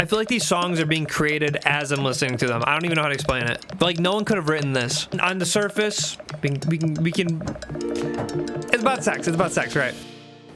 feel like these songs are being created as I'm listening to them. I don't even know how to explain it. But like no one could have written this. On the surface, we can. It's about sex. It's about sex, right?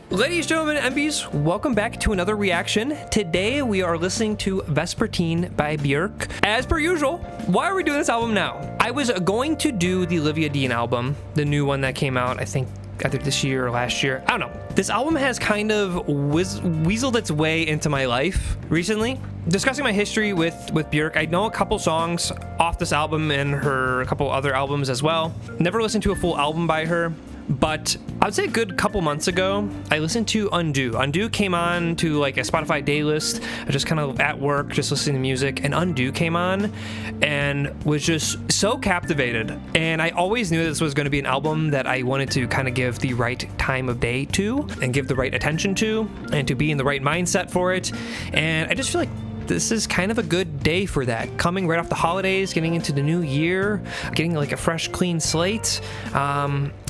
Ladies, gentlemen, MBs, welcome back to another reaction. Today we are listening to Vespertine by Björk. As per usual, why are we doing this album now? I was going to do the Olivia Dean album, the new one that came out, I think, either this year or last year. I don't know. This album has kind of weaseled its way into my life recently. Discussing my history with Björk, I know a couple songs off this album and a couple other albums as well. Never listened to a full album by her. But I would say a good couple months ago, I listened to Undo. Undo came on to like a Spotify day list. I was just kind of at work, just listening to music, and Undo came on and was just so captivated. And I always knew this was going to be an album that I wanted to kind of give the right time of day to and give the right attention to and to be in the right mindset for it. And I just feel like this is kind of a good day for that. Coming right off the holidays, getting into the new year, getting like a fresh, clean slate.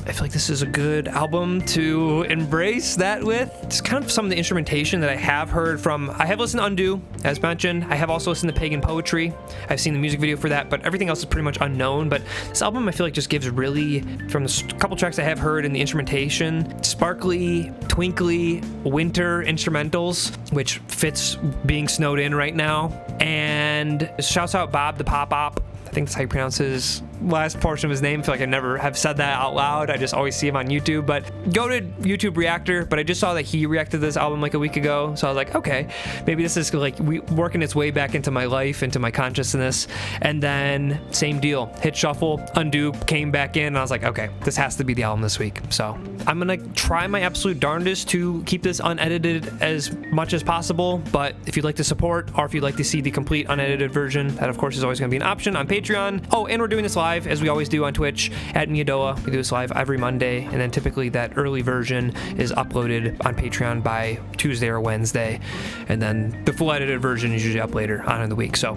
I feel like this is a good album to embrace that with. Just kind of some of the instrumentation that I have heard from. I have listened to Undo, as mentioned. I have also listened to Pagan Poetry. I've seen the music video for that, but everything else is pretty much unknown. But this album, I feel like, just gives really, from the couple tracks I have heard and the instrumentation, sparkly, twinkly, winter instrumentals, which fits being snowed in right now. And shouts out Bob the Pop-Op. I think that's how you pronounce his last portion of his name. I feel like I never have said that out loud. I just always see him on YouTube, but go to YouTube Reactor. But I just saw that he reacted to this album like a week ago. So I was like, okay, maybe this is like working its way back into my life, into my consciousness. And then same deal, hit shuffle, Undo came back in. And I was like, okay, this has to be the album this week. So I'm going to try my absolute darndest to keep this unedited as much as possible. But if you'd like to support, or if you'd like to see the complete unedited version, that of course is always going to be an option on Patreon. Oh, and we're doing this live, as we always do on Twitch, at Miadoa. We do this live every Monday, and then typically that early version is uploaded on Patreon by Tuesday or Wednesday, and then the full edited version is usually up later on in the week. So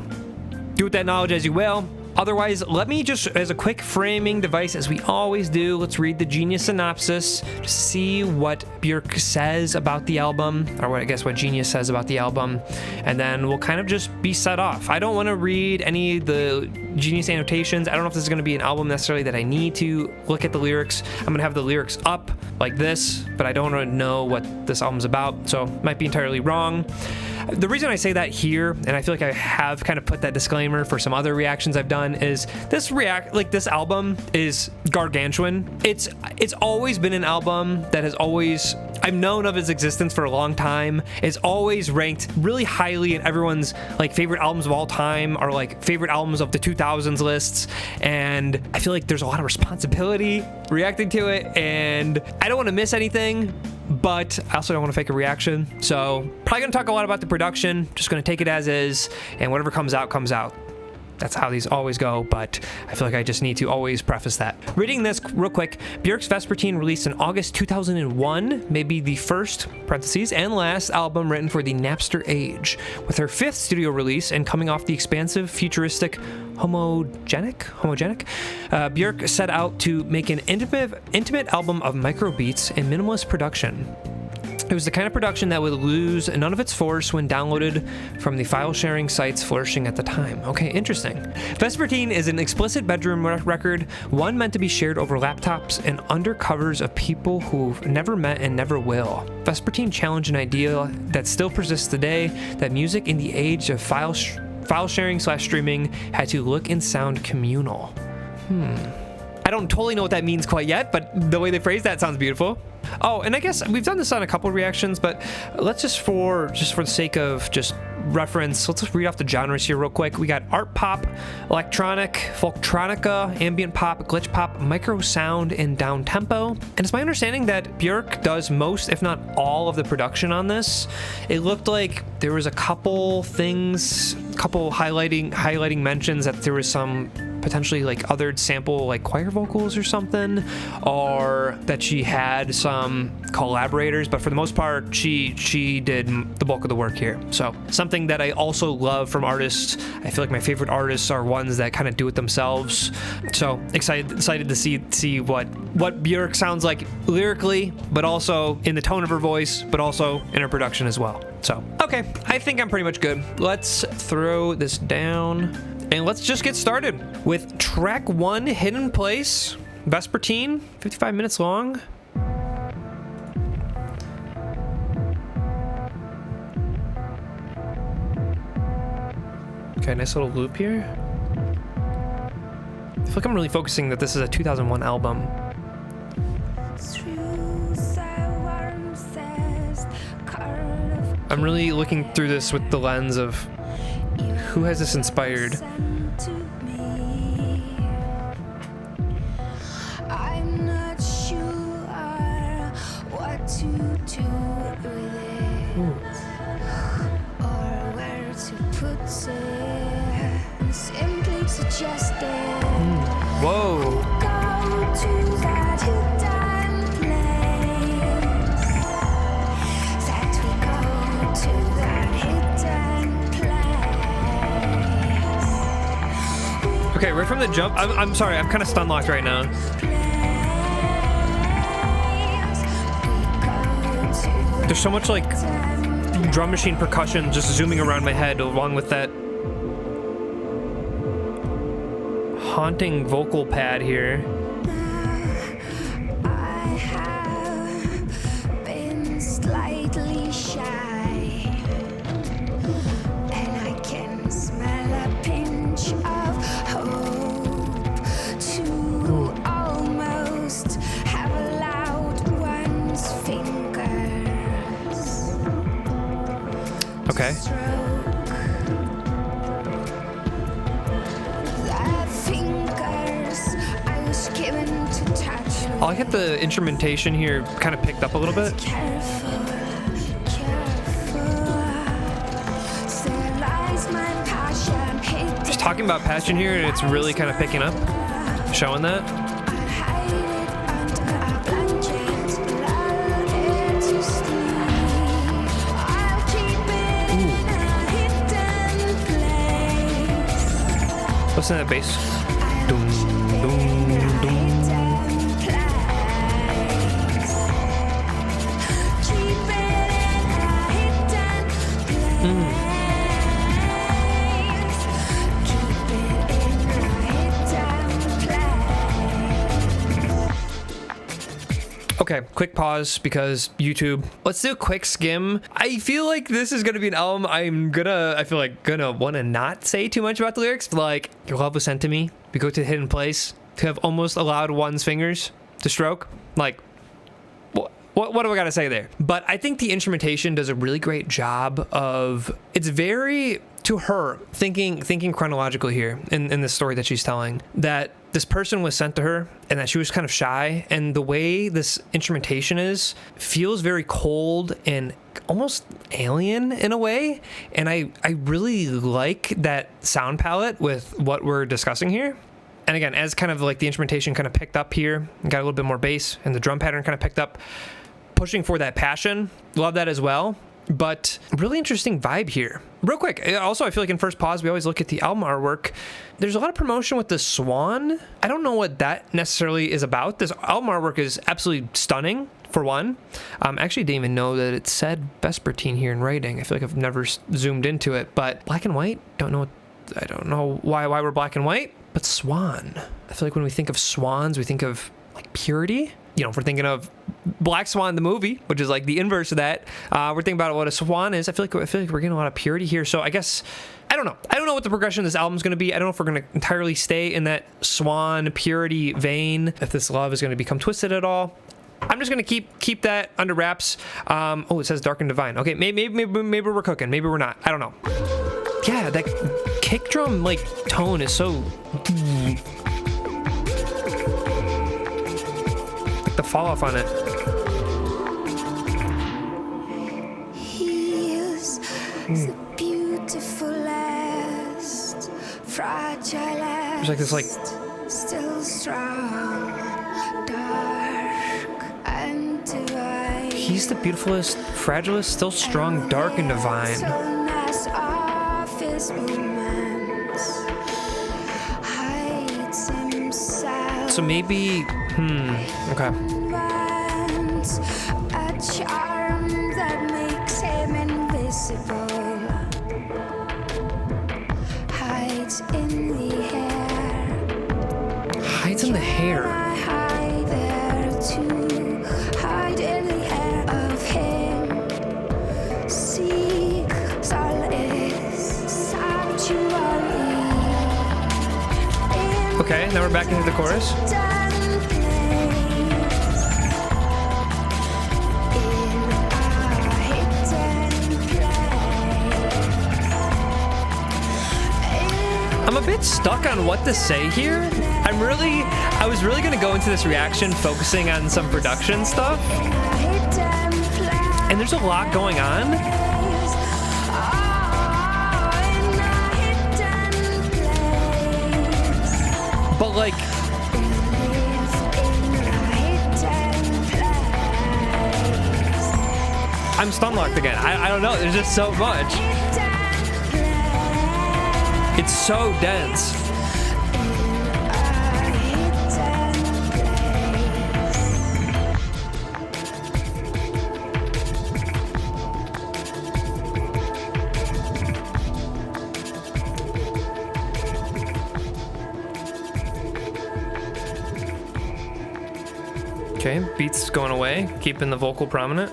do with that knowledge as you will. Otherwise, let me just, as a quick framing device, as we always do, let's read the Genius synopsis, just see what Björk says about the album, or what Genius says about the album, and then we'll kind of just be set off. I don't want to read any of the Genius annotations. I don't know if this is going to be an album necessarily that I need to look at the lyrics. I'm going to have the lyrics up like this, but I don't want to know what this album's about, so it might be entirely wrong. The reason I say that here, and I feel like I have kind of put that disclaimer for some other reactions I've done, is this album is gargantuan. It's always been an album that has always, I've known of its existence for a long time. It's always ranked really highly in everyone's like favorite albums of all time, or like favorite albums of the 2000s lists. And I feel like there's a lot of responsibility reacting to it, and I don't want to miss anything, but I also don't want to fake a reaction. So probably gonna talk a lot about the production, just gonna take it as is, and whatever comes out, comes out. That's how these always go, but I feel like I just need to always preface that. Reading this real quick, Björk's Vespertine, released in August 2001, may be the first, parentheses, and last album written for the Napster age. With her fifth studio release and coming off the expansive, futuristic homogenic, Björk set out to make an intimate album of microbeats and minimalist production. It was the kind of production that would lose none of its force when downloaded from the file-sharing sites flourishing at the time. Okay, interesting. Vespertine is an explicit bedroom record, one meant to be shared over laptops and under covers of people who've never met and never will. Vespertine challenged an idea that still persists today, that music in the age of file sharing / streaming had to look and sound communal. I don't totally know what that means quite yet, but the way they phrase that sounds beautiful. Oh, and I guess we've done this on a couple reactions, but let's just for the sake of just reference, let's just read off the genres here real quick. We got art pop, electronic, folktronica, ambient pop, glitch pop, micro sound, and down tempo. And it's my understanding that Björk does most, if not all, of the production on this. It looked like there was a couple things, highlighting mentions that there was some potentially like othered sample like choir vocals or something, or that she had some collaborators, but for the most part, she did the bulk of the work here. So something that I also love from artists. I feel like my favorite artists are ones that kind of do it themselves. So excited to see what Björk sounds like lyrically, but also in the tone of her voice, but also in her production as well. So, okay, I think I'm pretty much good. Let's throw this down and let's just get started with track 1, Hidden Place, Vespertine, 55 minutes long. Okay, nice little loop here. I feel like I'm really focusing that this is a 2001 album. I'm really looking through this with the lens of who has this inspired. I'm not sure what to do with it or where to put it. Simply suggest it. Whoa. Okay, right from the jump, I'm sorry, I'm kind of stun locked right now. There's so much like drum machine percussion just zooming around my head along with that haunting vocal pad here. I have been slightly shy, and I can smell a pinch of hope to almost have allowed one's fingers. Okay. I like that the instrumentation here kind of picked up a little bit. Just talking about passion here, and it's really kind of picking up, showing that. Ooh. Listen to that bass. Dum, dum, dum. Okay, quick pause because YouTube. Let's do a quick skim. I feel like this is gonna be an album I feel like gonna wanna not say too much about the lyrics. Like, your love was sent to me. We go to the hidden place to have almost allowed one's fingers to stroke. Like, what do I gotta say there? But I think the instrumentation does a really great job of, it's very, to her, thinking chronologically here in the story that she's telling, that this person was sent to her and that she was kind of shy, and the way this instrumentation feels very cold and almost alien in a way, and I really like that sound palette with what we're discussing here. And again, as kind of like the instrumentation kind of picked up here, got a little bit more bass, and the drum pattern kind of picked up, pushing for that passion. Love that as well. But really interesting vibe here. Real quick, also I feel like in first pause we always look at the album artwork. There's a lot of promotion with the swan. I don't know what that necessarily is about. This album artwork is absolutely stunning, for one. Actually didn't even know that it said Vespertine here in writing. I feel like I've never zoomed into it, but black and white, I don't know why we're black and white, but swan. I feel like when we think of swans, we think of like purity. You know, if we're thinking of Black Swan, the movie, which is like the inverse of that, we're thinking about what a swan is. I feel like we're getting a lot of purity here. So I guess, I don't know. I don't know what the progression of this album is going to be. I don't know if we're going to entirely stay in that swan purity vein, if this love is going to become twisted at all. I'm just going to keep that under wraps. Oh, it says dark and divine. Okay, maybe we're cooking. Maybe we're not. I don't know. Yeah, that kick drum like tone is so... the fall off on it. He is the beautifulest There's like this like still strong, dark and divine. He's the beautifulest, fragilest, still strong, dark and divine. Of his movements, hides himself. So maybe, okay. A charm that makes him invisible. Hides in the hair. Hides in the hair. Hide there too. Hide in the hair of him. Seek solace, sanctuary. Okay, now we're back into the chorus. I'm a bit stuck on what to say here. I was really gonna go into this reaction focusing on some production stuff. And there's a lot going on. But like, I'm stun-locked again. I don't know, there's just so much. It's so dense. Okay, beats going away, keeping the vocal prominent.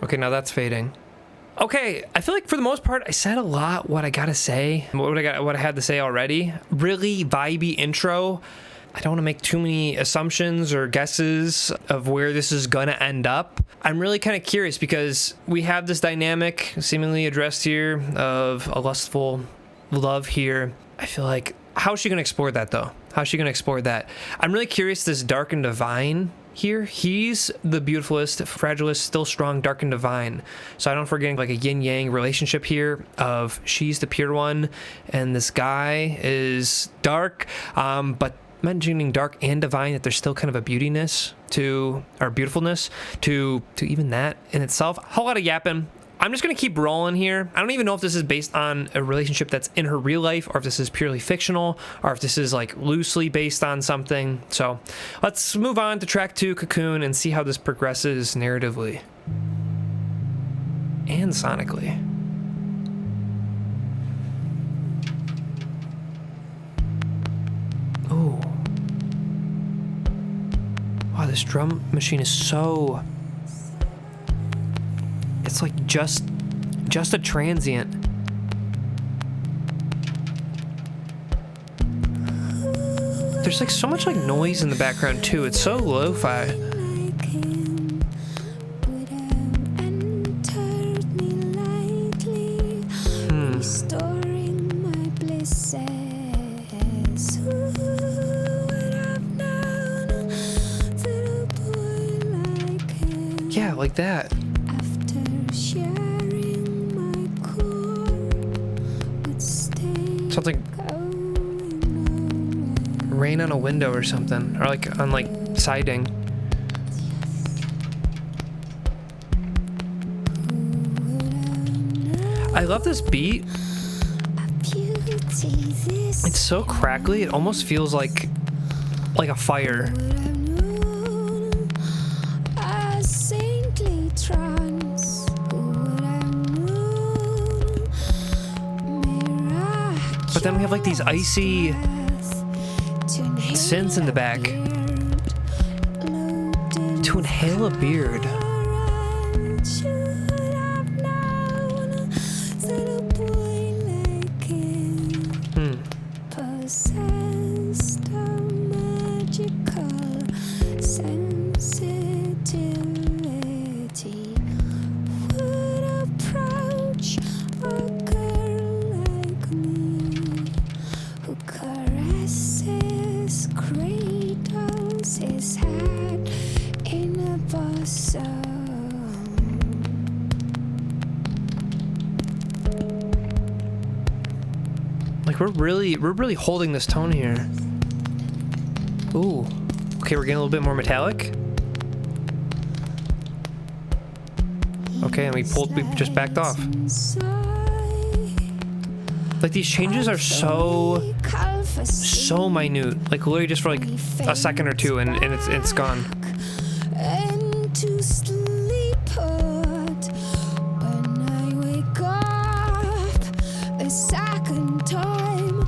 Okay, now that's fading. Okay, I feel like for the most part, I said a lot what I gotta say, what I had to say already. Really vibey intro. I don't want to make too many assumptions or guesses of where this is gonna end up. I'm really kind of curious because we have this dynamic seemingly addressed here of a lustful love here. I feel like, how is she gonna explore that though? How's she gonna explore that? I'm really curious, this dark and divine here. He's the beautifulest, fragilest, still strong, dark and divine. So I don't forget like a yin-yang relationship here of she's the pure one and this guy is dark, but mentioning dark and divine, that there's still kind of a beautiness to, or beautifulness to even that in itself. A whole lot of yapping. I'm just gonna keep rolling here. I don't even know if this is based on a relationship that's in her real life, or if this is purely fictional, or if this is like loosely based on something. So let's move on to track 2, Cocoon, and see how this progresses narratively and sonically. Oh. Wow, this drum machine is so... It's like just a transient. There's like so much like noise in the background too. It's so lo-fi. Yeah, like that. Sounds like rain on a window or something, or like on like siding. I love this beat. It's so crackly, it almost feels like a fire. But then we have like these icy synths in the back. To inhale a beard. Caresses, cradles his head. Like we're really holding this tone here. Ooh. Okay, we're getting a little bit more metallic. Okay, and we just backed off. Like these changes are so minute. Like literally just for like a second or two and it's gone. And to sleep put when I wake up a second time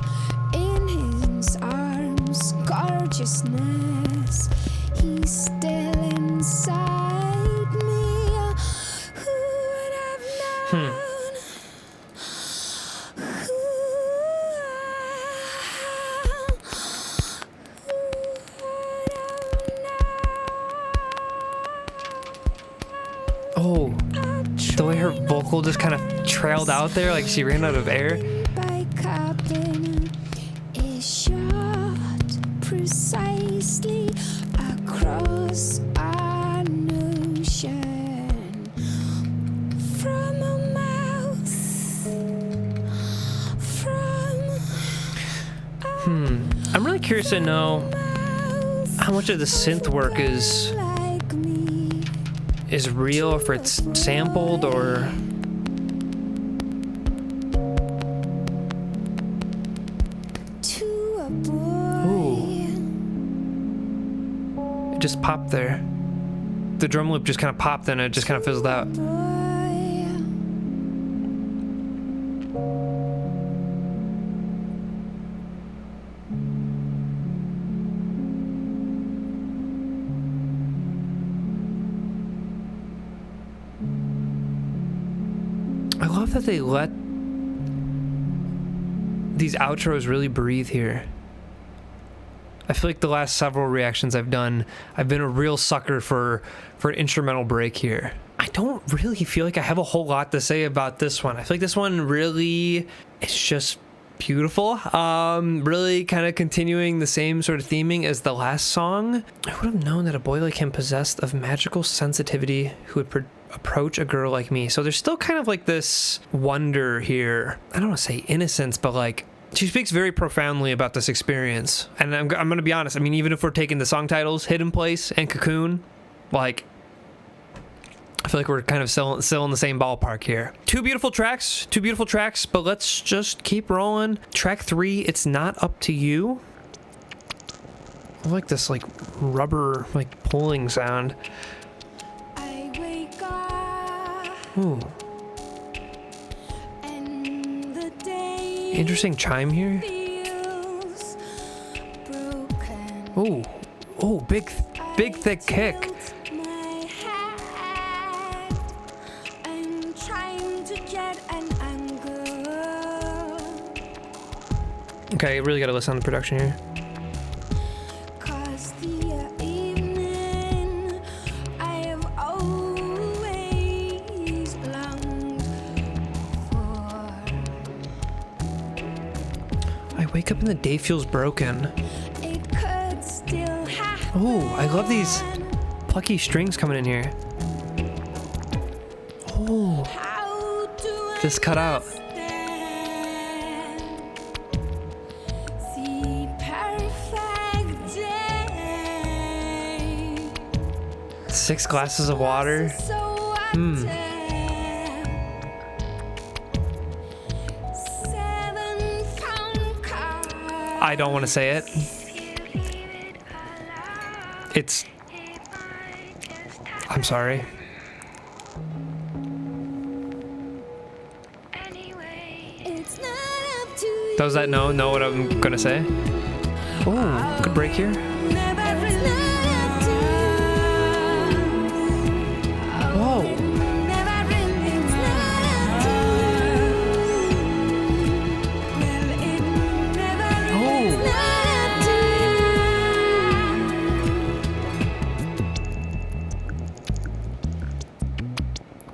in his arms, gorgeousness, he's still inside me. Who would have known? Oh, the way her vocal just kind of trailed out there, like she ran out of air. By cabin is shot precisely across an ocean from a mouth I'm really curious to know how much of the synth work is real, if it's sampled or ooh. It just popped there. The drum loop just kind of popped and it just kind of fizzled out. I love that they let these outros really breathe here. I feel like the last several reactions I've done, I've been a real sucker for an instrumental break here. I don't really feel like I have a whole lot to say about this one. I feel like this one really is just beautiful. Really kind of continuing the same sort of theming as the last song. I would have known that a boy like him possessed of magical sensitivity who would approach a girl like me. So there's still kind of like this wonder here. I don't want to say innocence, but like she speaks very profoundly about this experience. And I'm going to be honest. I mean, even if we're taking the song titles, Hidden Place and Cocoon, like I feel like we're kind of still in the same ballpark here. Two beautiful tracks, but let's just keep rolling. Track 3, It's Not Up to You. I like this like rubber like pulling sound. Ooh. Interesting chime here. Ooh. Oh, big thick kick. Okay, you really gotta listen to the production here. Wake up and the day feels broken. Oh, I love these plucky strings coming in here. Oh, just cut out. Six glasses of water. I don't want to say it. I'm sorry. Does that know what I'm gonna say? Oh, good break here.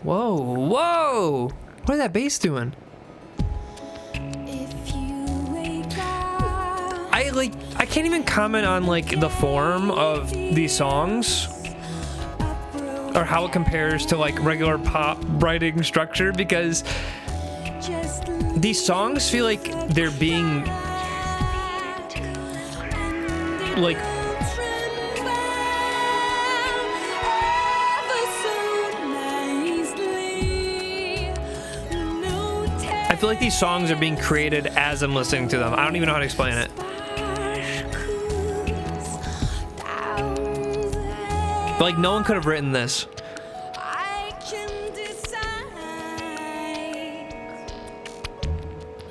Whoa. Whoa! What is that bass doing? I can't even comment on like the form of these songs. or how it compares to like regular pop writing structure, because these songs feel like they're being like I feel like these songs are being created as I'm listening to them. I don't even know how to explain it. But like no one could have written this.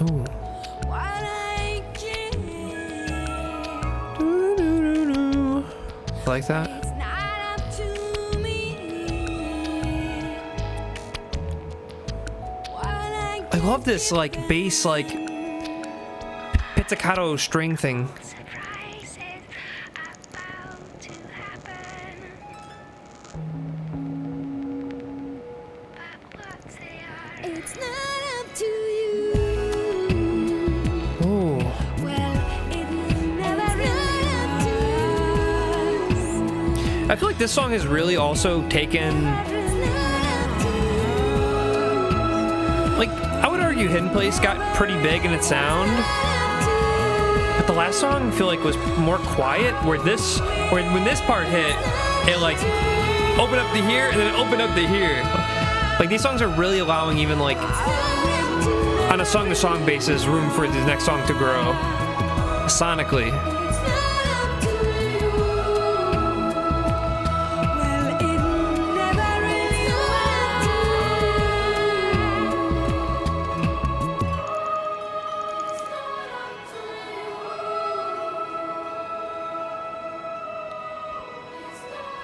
Ooh. Like that. I love this like bass like pizzicato string thing. It's not up to you. Ooh. Well, it's never really up to us. I feel like this song has really also taken, It's not up to like, I would argue Hidden Place got pretty big in its sound, but the last song I feel like was more quiet, where when this part hit, it like opened up to here and then it opened up to here. Like these songs are really allowing even like on a song-to-song basis room for the next song to grow sonically.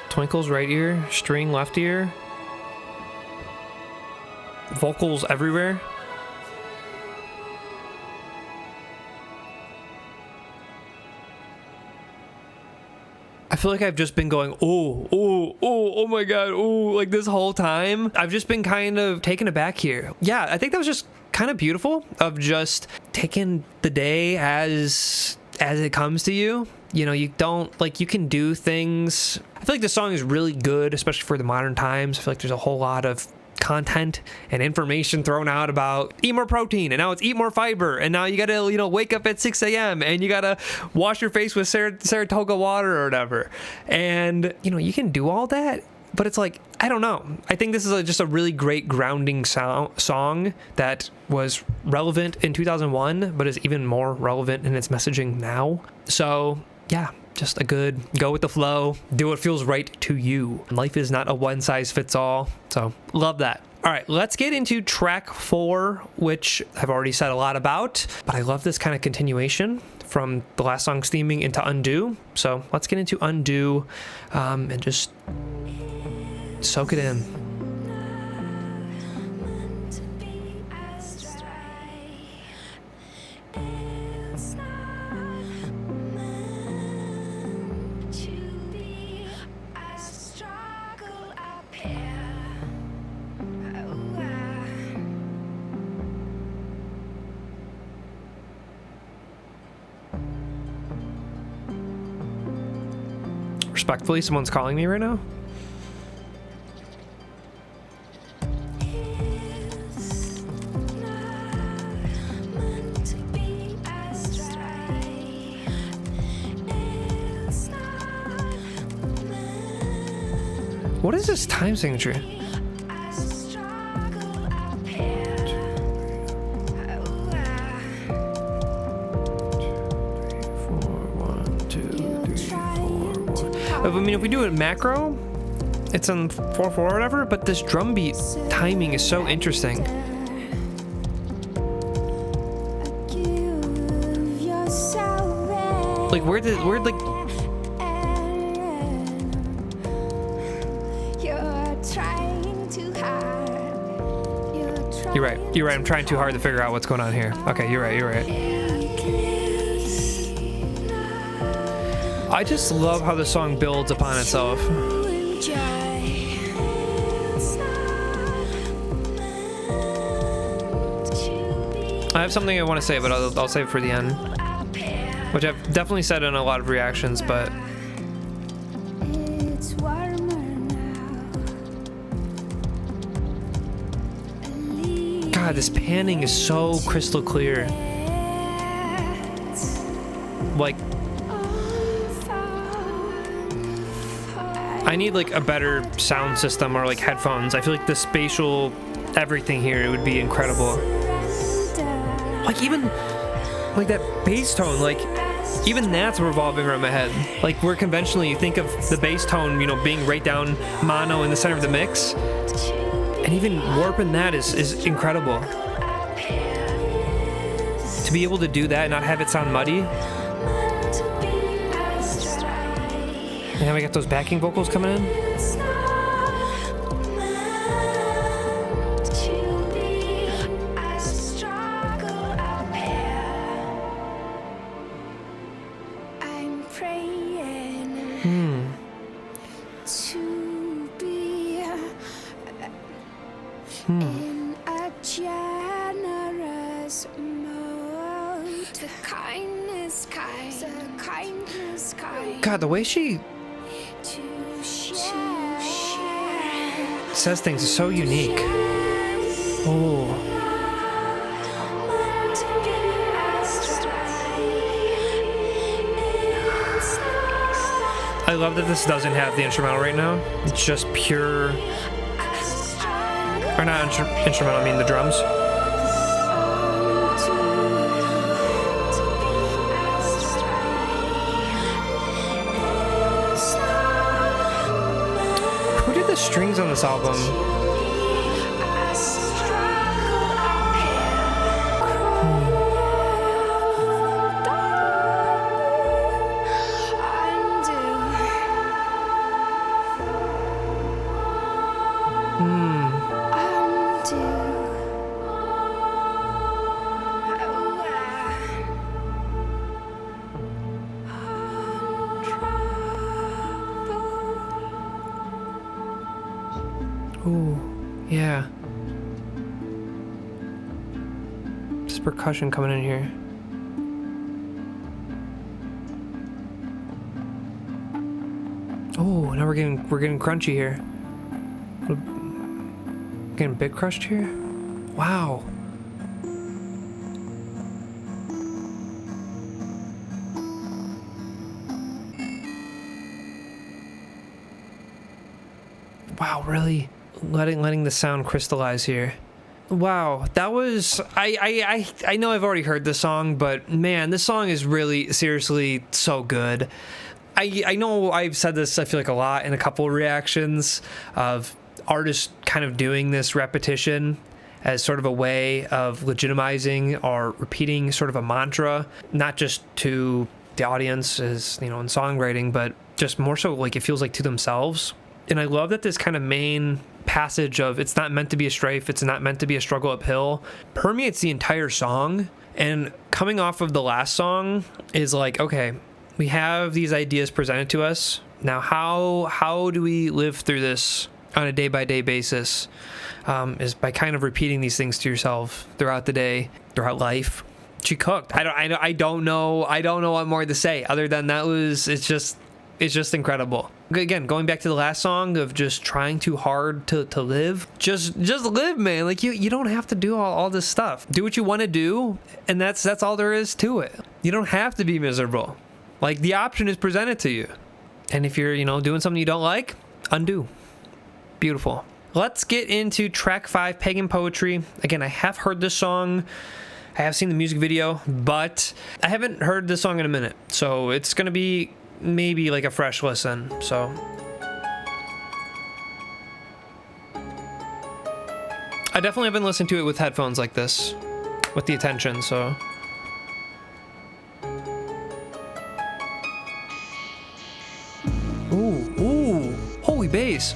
Twinkles right ear, string left ear, vocals everywhere. I feel like I've just been going, oh my god, like this whole time. I've just been kind of taken aback here. Yeah, I think that was just kind of beautiful of just taking the day as it comes to you. You know, you don't, like, you can do things. I feel like the song is really good, especially for the modern times. I feel like there's a whole lot of content and information thrown out about eat more protein, and now it's eat more fiber, and now you gotta, you know, wake up at 6 a.m. and you gotta wash your face with Saratoga water or whatever. And, you know, you can do all that, but it's like, I don't know. I think this is just a really great grounding song that was relevant in 2001, but is even more relevant in its messaging now. So, yeah, just a good go with the flow, do what feels right to you. Life is not a one size fits all. So, love that. All right, let's get into track 4, which I've already said a lot about, but I love this kind of continuation from the last song's theming into Undo. So, let's get into Undo and just soak it in. Respectfully, someone's calling me right now. What is this time signature? I mean, if we do it macro, it's on 4/4 or whatever, but this drum beat timing is so interesting. Like, where like... You're right. I'm trying too hard to figure out what's going on here. Okay, you're right. I just love how the song builds upon itself. I have something I want to say, but I'll save it for the end, which I've definitely said in a lot of reactions, but God, this panning is so crystal clear. Like, I need like a better sound system or like headphones. I feel like the spatial everything here, it would be incredible. Like even like that bass tone, like even that's revolving around my head. Like where conventionally you think of the bass tone, you know, being right down mono in the center of the mix, and even warping that is incredible. To be able to do that and not have it sound muddy. And now we got those backing vocals coming in. In a generous mode, the kindness kind. God, the way she To share. says things is so unique. Oh. I love that this doesn't have the instrumental right now. It's just pure, or not instrumental, I mean the drums. Who did the strings on this album? Ooh, yeah. This percussion coming in here. Oh, now we're getting crunchy here. Getting big crushed here. Wow. Wow, really letting the sound crystallize here. Wow, that was I know I've already heard this song, but man, this song is really seriously so good. I know I've said this, I feel like, a lot in a couple of reactions of artists kind of doing this repetition as sort of a way of legitimizing or repeating sort of a mantra, not just to the audience as, you know, in songwriting, but just more so like it feels like to themselves. And I love that this kind of main passage of it's not meant to be a strife, it's not meant to be a struggle uphill, permeates the entire song. And coming off of the last song is like, okay, we have these ideas presented to us. Now, how do we live through this on a day-by-day basis? Is by kind of repeating these things to yourself throughout the day, throughout life. She cooked. I don't know what more to say other than it's just incredible. Again, going back to the last song of just trying too hard to live. Just live, man. Like you don't have to do all this stuff. Do what you want to do, and that's all there is to it. You don't have to be miserable. Like the option is presented to you. And if you're, doing something you don't like, undo. Beautiful. Let's get into track 5, Pagan Poetry. Again, I have heard this song. I have seen the music video, but I haven't heard this song in a minute. So it's going to be maybe like a fresh listen. So I definitely haven't listened to it with headphones like this, with the attention, so. Ooh, holy bass.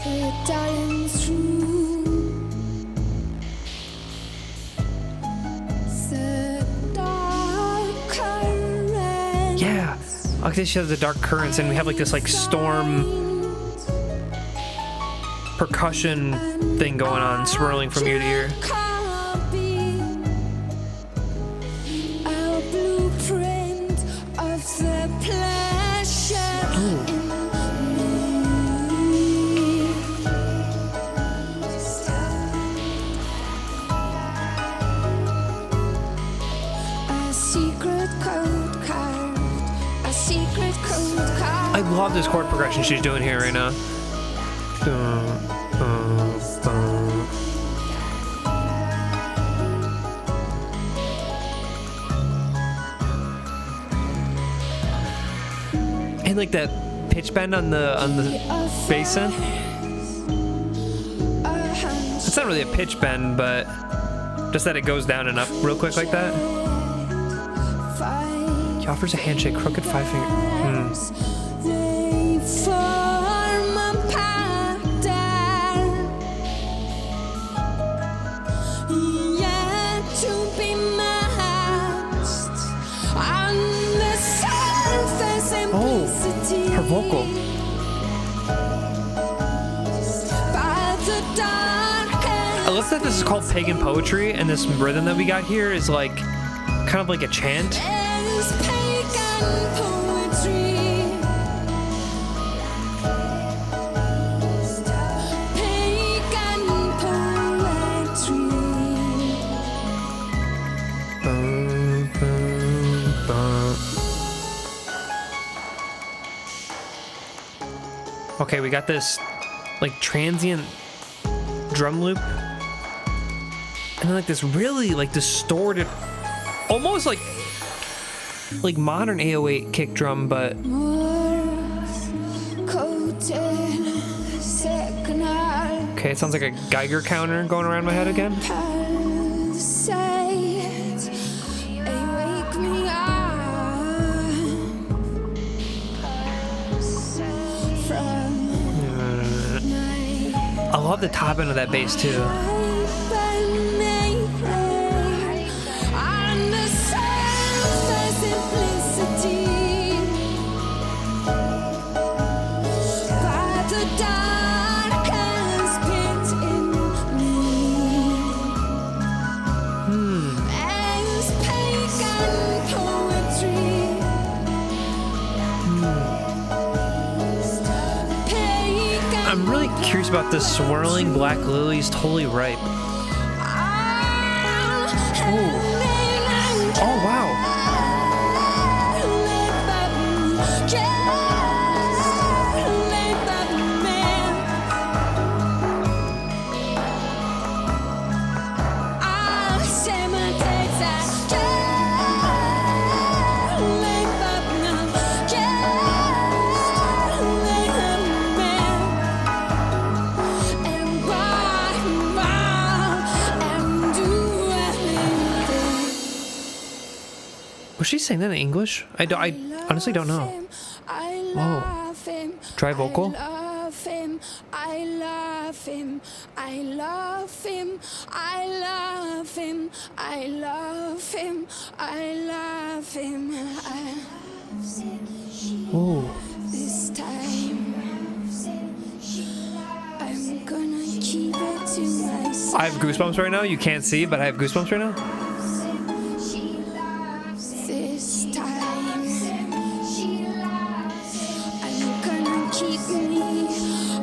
Yeah, like this has the dark currents, and we have like this like storm percussion thing going on, swirling from ear to ear. love this chord progression she's doing here right now. And like that pitch bend on the bass end. It's not really a pitch bend, but just that it goes down and up real quick like that. He offers a handshake, crooked 5 finger. Oh, her vocal. I love that this is called Pagan Poetry, and this rhythm that we got here is like kind of like a chant. Okay, we got this like transient drum loop. And then like this really like distorted, almost like modern 808 kick drum, but okay, it sounds like a Geiger counter going around my head again. I love the top end of that bass too. I'm really curious about this swirling black lilies, totally ripe. Oh wow. Was she saying that in English? I honestly don't know. Whoa. Dry vocal? I love him. I love him. I love him. I love him. I love him. I love him. Whoa. This time I'm gonna keep it to myself. I have goosebumps right now. You can't see, but I have goosebumps right now. This time I'm gonna keep me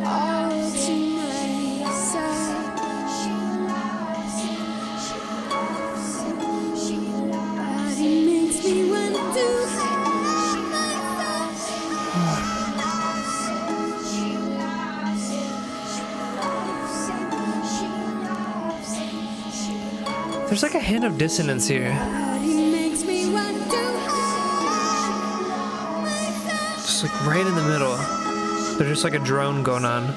all to myself. But it makes me want to have myself. There's like a hint of dissonance here. Just like right in the middle. There's just like a drone going on.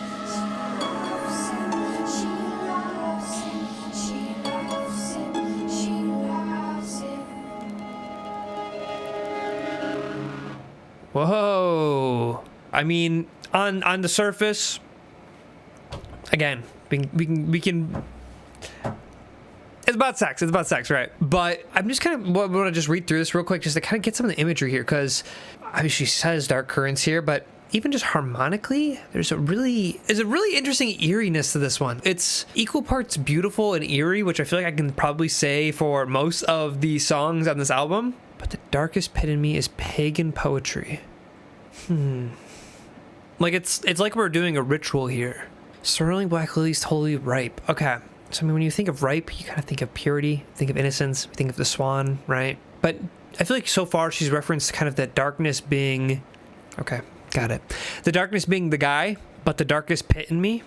Whoa. I mean, on the surface, again, we can it's about sex. It's about sex, right? But I'm just kind of want to just read through this real quick just to kind of get some of the imagery here, because I mean, she says dark currents here, but even just harmonically, there's a really interesting eeriness to this one. It's equal parts beautiful and eerie, which I feel like I can probably say for most of the songs on this album. But the darkest pit in me is pagan poetry. Like it's like we're doing a ritual here. Swirling black lilies, totally ripe. Okay. So I mean, when you think of ripe, you kind of think of purity, think of innocence, think of the swan, right? But I feel like so far she's referenced kind of that darkness being, okay, Got it. The darkness being the guy, but the darkest pit in me.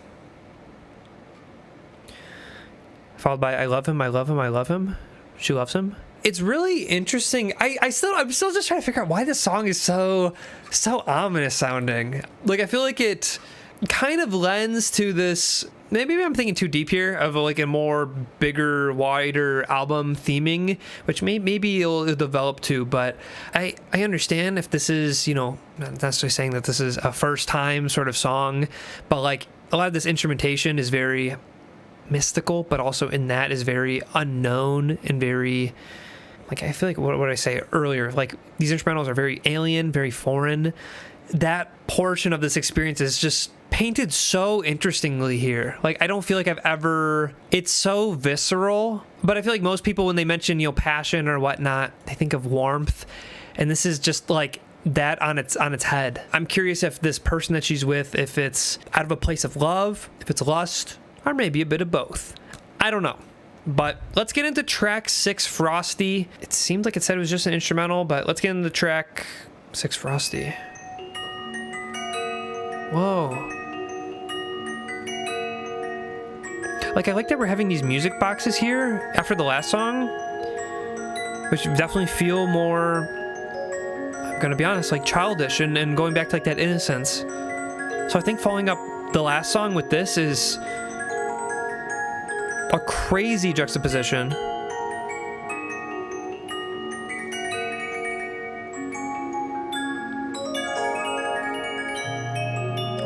Followed by I love him, I love him, I love him. She loves him. It's really interesting. I'm still just trying to figure out why this song is so ominous sounding. Like, I feel like it kind of lends to this, maybe I'm thinking too deep here, of like a more bigger, wider album theming, which maybe it'll develop to, but I understand if this is, you know, not necessarily saying that this is a first time sort of song, but like a lot of this instrumentation is very mystical, but also in that is very unknown and very, like, I feel like what did I say earlier? Like, these instrumentals are very alien, very foreign. That portion of this experience is just painted so interestingly here. Like, I don't feel like it's so visceral, but I feel like most people, when they mention, you know, passion or whatnot, they think of warmth, and this is just like that on its head. I'm curious if this person that she's with, if it's out of a place of love, if it's lust, or maybe a bit of both. I don't know. But let's get into track 6, Frosti. It seemed like it said it was just an instrumental, but let's get into track 6, Frosti. Whoa. Like, I like that we're having these music boxes here after the last song, which definitely feel more, I'm gonna be honest, like childish and going back to like that innocence. So I think following up the last song with this is a crazy juxtaposition.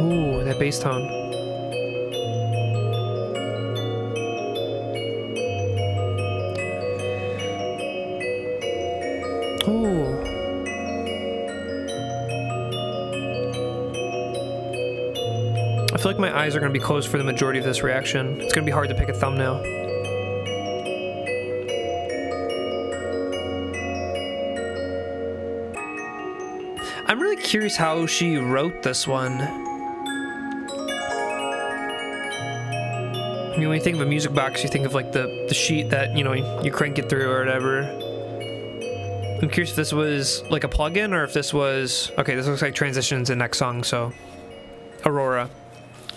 Ooh, that bass tone. Ooh. I feel like my eyes are going to be closed for the majority of this reaction. It's going to be hard to pick a thumbnail. I'm really curious how she wrote this one. I mean, when you think of a music box, you think of like the sheet that, you know, you crank it through or whatever. I'm curious if this was like a plugin or if this was... Okay, this looks like transitions in next song, so... Aurora.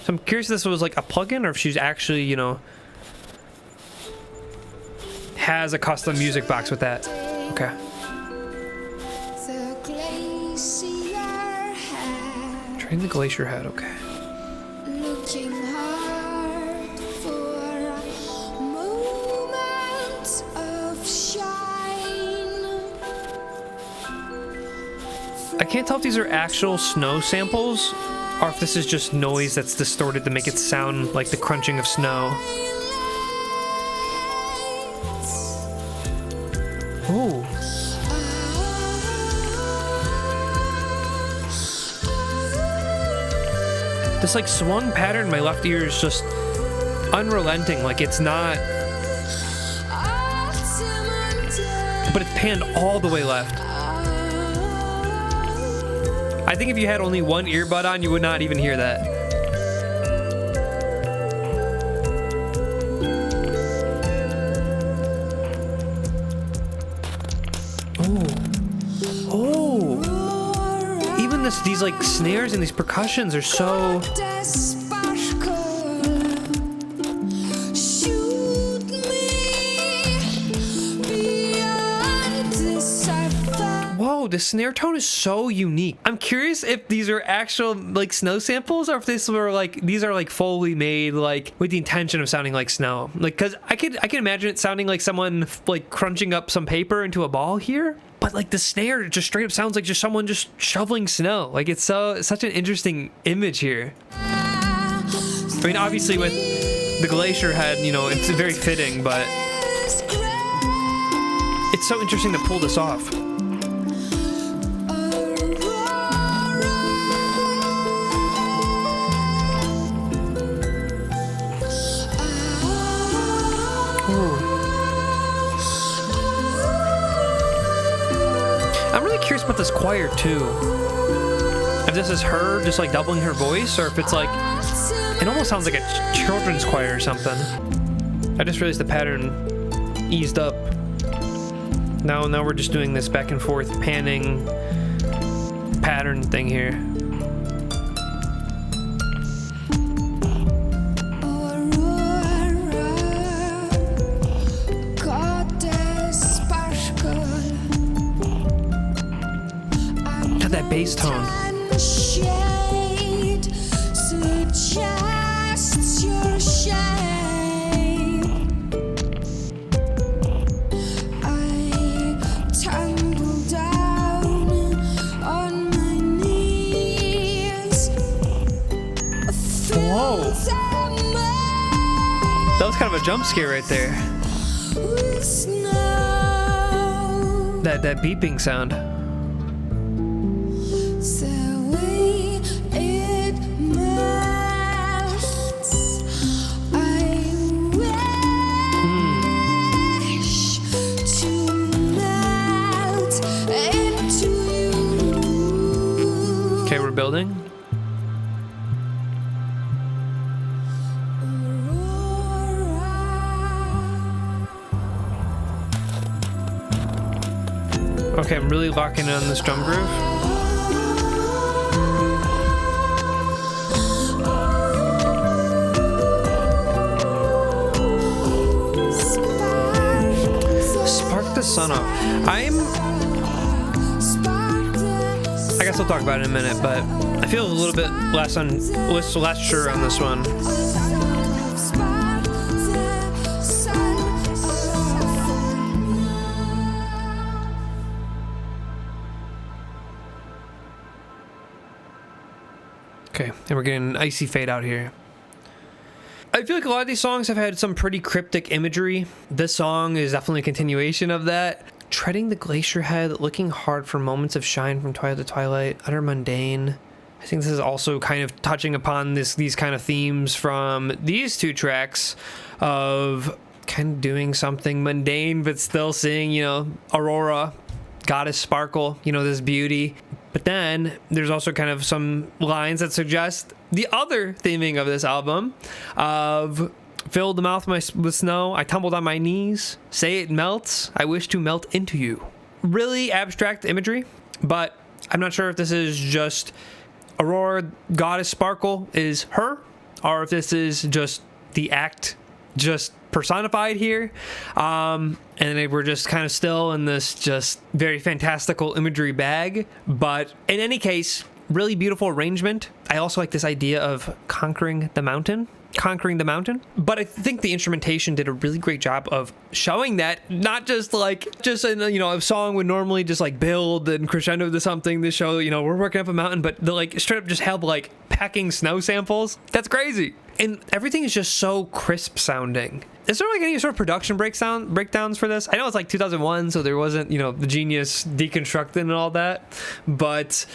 So I'm curious if this was like a plugin or if she's actually, you know, has a custom music box with that. Okay. Train the glacier head, okay. Looking hard for a moment of shine. I can't tell if these are actual snow samples or if this is just noise that's distorted to make it sound like the crunching of snow. Ooh. This like swung pattern in my left ear is just unrelenting. Like, it's not... But it's panned all the way left. I think if you had only one earbud on, you would not even hear that. Oh. Oh. Even these like snares and these percussions are so... The snare tone is so unique. I'm curious if these are actual like snow samples or if these are like fully made like with the intention of sounding like snow. Like, cause I can imagine it sounding like someone like crunching up some paper into a ball here, but like the snare just straight up sounds like just someone just shoveling snow. Like, it's such an interesting image here. I mean, obviously with the glacier head, you know, it's very fitting, but it's so interesting to pull this off. I'm really curious about this choir too. If this is her just like doubling her voice, or if it's like, it almost sounds like a children's choir or something. I just realized the pattern eased up. Now we're just doing this back and forth panning pattern thing here. Whoa. That was kind of a jump scare right there. That beeping sound. Okay, we're building. Okay, I'm really locking in on this drum groove. Spark the sun off. I guess I'll talk about it in a minute, but I feel a little bit less sure on this one. Okay, and we're getting an icy fade out here. I feel like a lot of these songs have had some pretty cryptic imagery. This song is definitely a continuation of that. Treading the glacier head, looking hard for moments of shine from twilight to twilight, utter mundane. I think this is also kind of touching upon these kind of themes from these two tracks of kind of doing something mundane, but still seeing, you know, Aurora, goddess sparkle, you know, this beauty. But then there's also kind of some lines that suggest the other theming of this album of filled the mouth with snow. I tumbled on my knees. Say it melts. I wish to melt into you. Really abstract imagery, but I'm not sure if this is just Aurora, goddess sparkle is her, or if this is just the act just personified here. And we're just kind of still in this just very fantastical imagery bag. But in any case, really beautiful arrangement. I also like this idea of conquering the mountain. But I think the instrumentation did a really great job of showing that, not just in, you know, a song would normally just like build and crescendo to something to show, you know, we're working up a mountain, but the like straight up just have like packing snow samples. That's crazy. And everything is just so crisp sounding. Is there like any sort of production breakdowns for this? I know it's like 2001, so there wasn't, you know, the Genius deconstructed and all that, but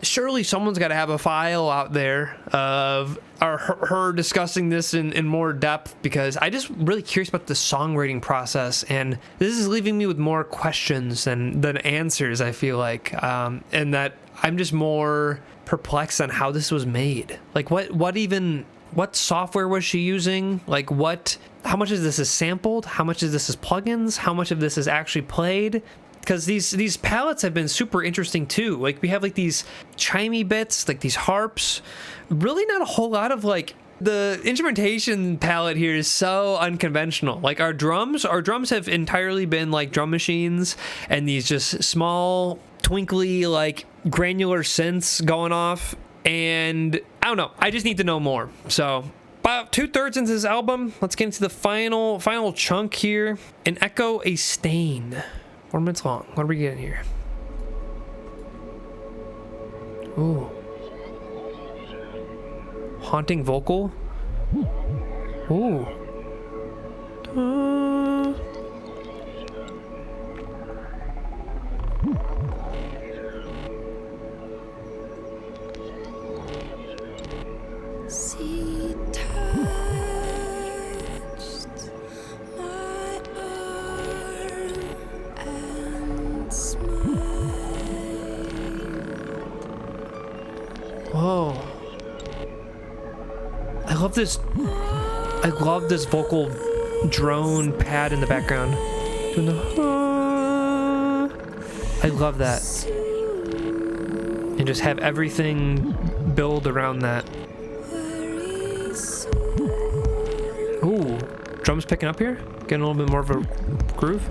surely someone's got to have a file out there of her discussing this in more depth, because I just really curious about the songwriting process, and this is leaving me with more questions than answers, I feel like, and that I'm just more perplexed on how this was made. Like what software was she using? Like how much of this is sampled? How much of this is plugins? How much of this is actually played? Because these palettes have been super interesting too. Like we have like these chimey bits, like these harps. Really not a whole lot of like, the instrumentation palette here is so unconventional. Like our drums have entirely been like drum machines and these just small, twinkly, like granular synths going off. And I don't know, I just need to know more. So about 2/3 into this album, let's get into the final chunk here. An Echo, a Stain. 4 minutes long. What are we getting here? Ooh. Haunting vocal. Ooh. She touched my arm and smiled. Whoa. I love this vocal drone pad in the background. Doing the I love that. And just have everything build around that. Ooh, drums picking up here? Getting a little bit more of a groove.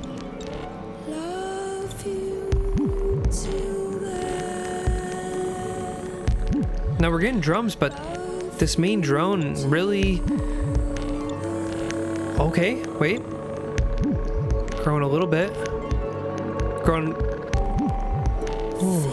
Now we're getting drums, but this main drone really... Okay, wait. Growing a little bit. Growing... Ooh.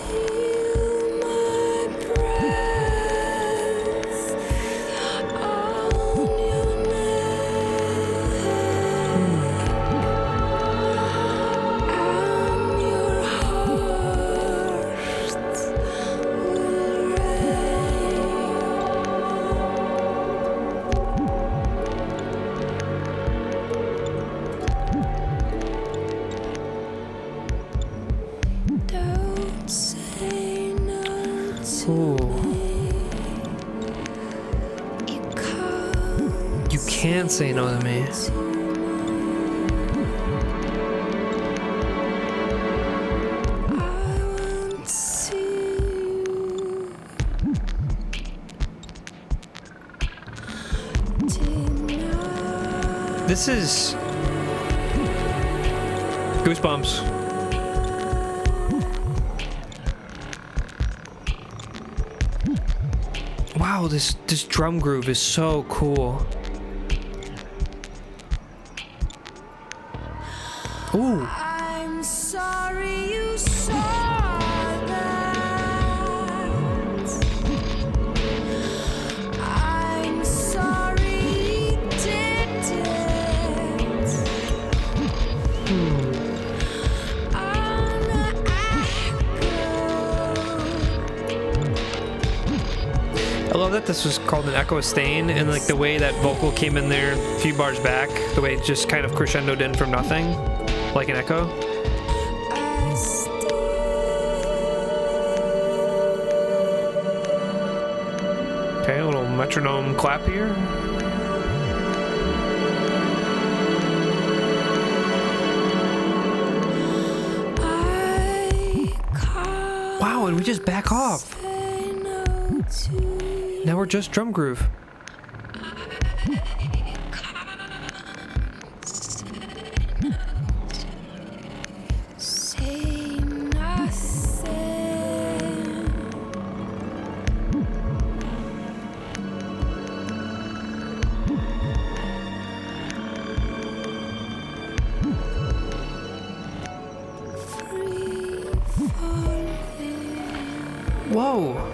can't say no to me. This is goosebumps. Wow, this drum groove is so cool. Ooh. I'm sorry you saw that. I'm sorry he did it. I love that this was called an echo stain, and like the way that vocal came in there a few bars back, the way it just kind of crescendoed in from nothing, like an echo. Okay, a little metronome clap here. Wow, and we just back off. Now we're just drum groove. Say nothing. Free falling. Whoa.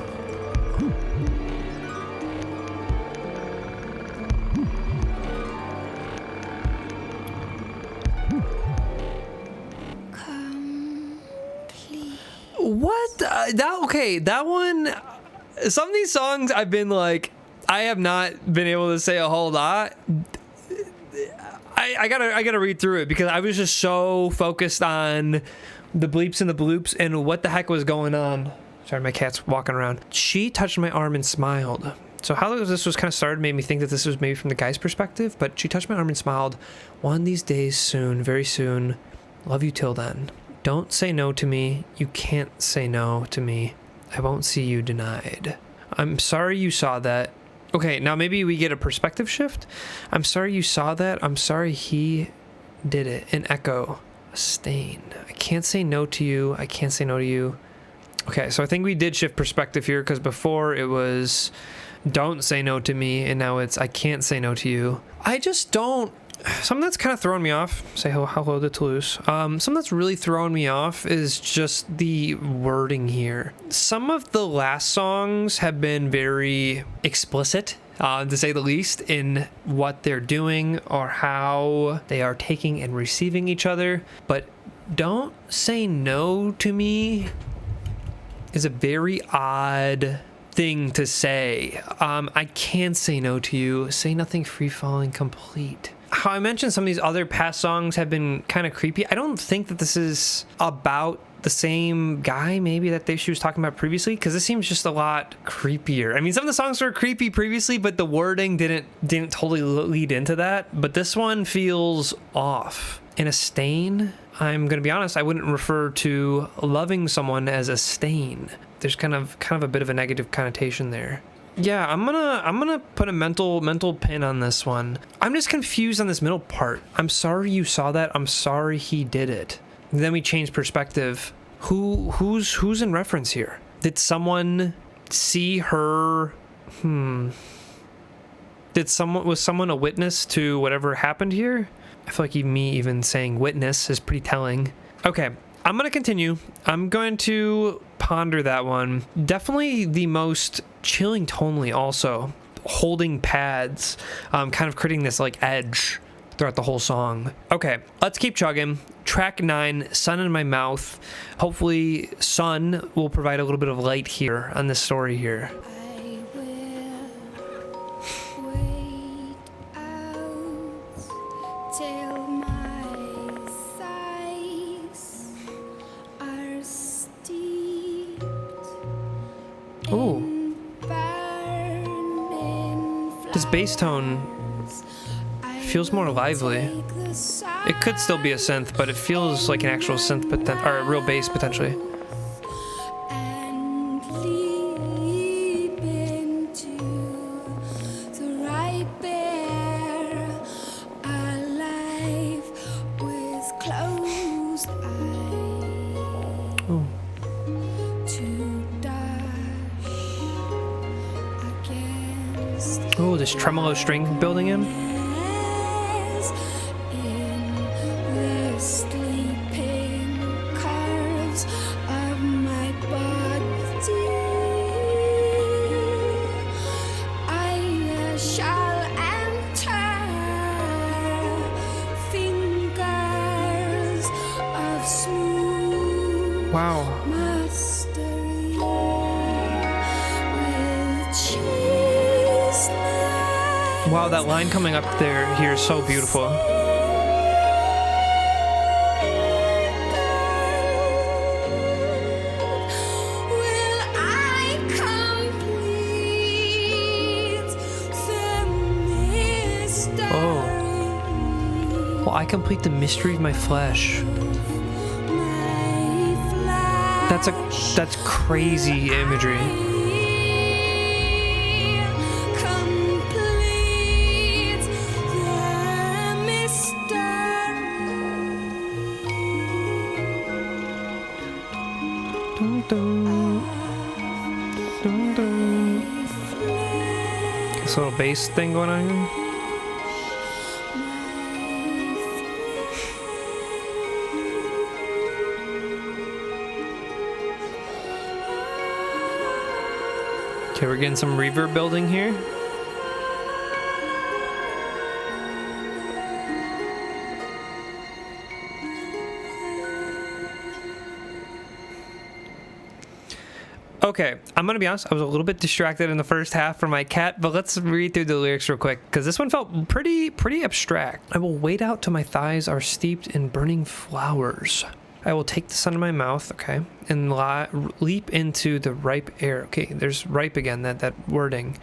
What? Okay, that one. Some of these songs I've been like, I have not been able to say a whole lot. I gotta read through it because I was just so focused on the bleeps and the bloops and what the heck was going on. Sorry, my cat's walking around. She touched my arm and smiled. So how this was kind of started made me think that this was maybe from the guy's perspective, but she touched my arm and smiled. One of these days soon, very soon. Love you till then. Don't say no to me. You can't say no to me. I won't see you denied. I'm sorry you saw that. Okay, now maybe we get a perspective shift. I'm sorry you saw that. I'm sorry he did it. An echo. A stain. I can't say no to you. I can't say no to you. Okay, so I think we did shift perspective here because before it was don't say no to me, and now it's I can't say no to you. I just don't. Something that's kind of throwing me off, say hello to Toulouse. Something that's really throwing me off is just the wording here. Some of the last songs have been very explicit, to say the least, in what they're doing or how they are taking and receiving each other. But don't say no to me is a very odd thing to say. I can't say no to you. Say nothing, free falling, complete. How I mentioned some of these other past songs have been kind of creepy. I don't think that this is about the same guy maybe that she was talking about previously, because this seems just a lot creepier. I mean, some of the songs were creepy previously, but the wording didn't totally lead into that. But this one feels off. In a stain, I'm gonna be honest, I wouldn't refer to loving someone as a stain. There's kind of a bit of a negative connotation there. Yeah, I'm gonna put a mental pin on this one. I'm just confused on this middle part. I'm sorry you saw that. I'm sorry he did it. And then we change perspective. Who's in reference here? Did someone see her? Was someone a witness to whatever happened here? I feel like me even saying witness is pretty telling. Okay, I'm gonna continue. I'm going to ponder that one. Definitely the most chilling tonally, also holding pads, kind of creating this like edge throughout the whole song. Okay, let's keep chugging. Track 9, Sun in My Mouth. Hopefully sun will provide a little bit of light here on this story here. I will wait out till my thighs are steeped. Ooh. Burning This bass tone feels more lively. It could still be a synth, but it feels like an actual synth, or a real bass potentially. And leap into the right bear, alive with closed eyes. Ooh. To dash against Oh, this tremolo string building in. in the sleeping curves of my body. I shall enter fingers of smooth Wow. mastery with cheese. Wow, that line coming up there here is so beautiful. Will I complete the mystery? Oh. Well, I complete the mystery of my flesh. My flesh That's crazy imagery. complete the mystery. Dun, dun, dun, dun. This little bass thing going on here. Okay, we're getting some reverb building here. Okay, I'm gonna be honest, I was a little bit distracted in the first half from my cat, but let's read through the lyrics real quick, because this one felt pretty abstract. I will wait out till my thighs are steeped in burning flowers. I will take the sun in my mouth, okay, and leap into the ripe air. Okay, there's ripe again, that wording.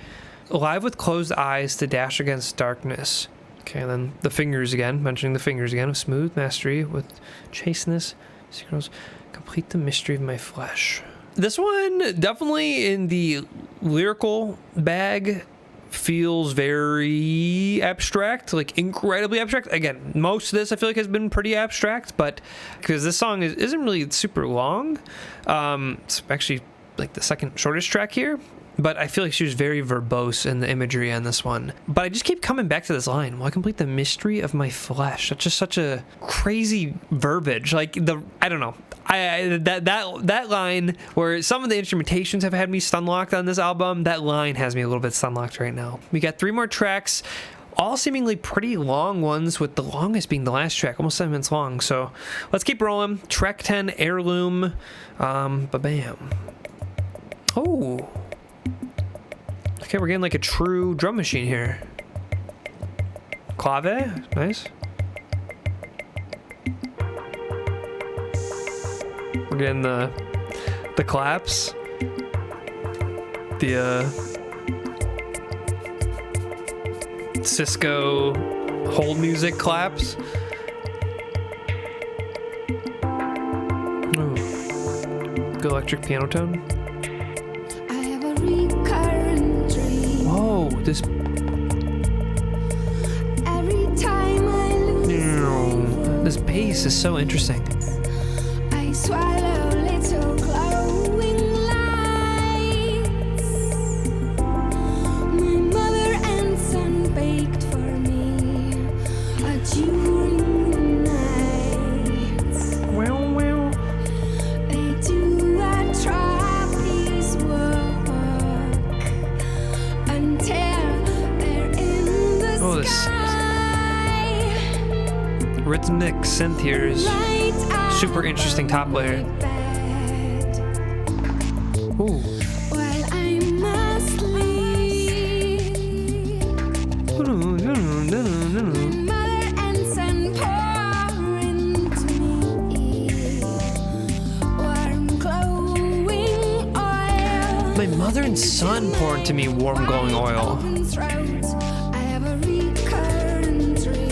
Alive with closed eyes to dash against darkness. Okay, and then the fingers again, mentioning the fingers again, of smooth mastery with chasteness, signals, complete the mystery of my flesh. This one, definitely in the lyrical bag, feels very abstract, like incredibly abstract. Again, most of this I feel like has been pretty abstract, but because this song isn't really super long, it's actually like the second shortest track here, but I feel like she was very verbose in the imagery on this one. But I just keep coming back to this line, will I complete the mystery of my flesh? That's just such a crazy verbiage. Like I don't know. That line where some of the instrumentations have had me stun-locked on this album, that line has me a little bit stun-locked right now. We got 3 more tracks, all seemingly pretty long ones, with the longest being the last track, almost 7 minutes long. So let's keep rolling. Track 10, Heirloom. Ba-bam. Oh. Okay, we're getting like a true drum machine here. Clave, nice. We're getting the claps. The Cisco hold music claps. Ooh. Good electric piano tone. I have a recurrent dream. Whoa, this. Every time I lose This bass is so interesting. I swallow little glowing lights. My mother and son baked for me during the night. Well. They do a trapeze walk until they're in the sky. Rhythmic synth here is Right super interesting top layer. Ooh. While I'm asleep, mother and son pour into me warm glowing oil. My mother and son pour into me warm glowing oil. Open throat, I have a recurrent dream.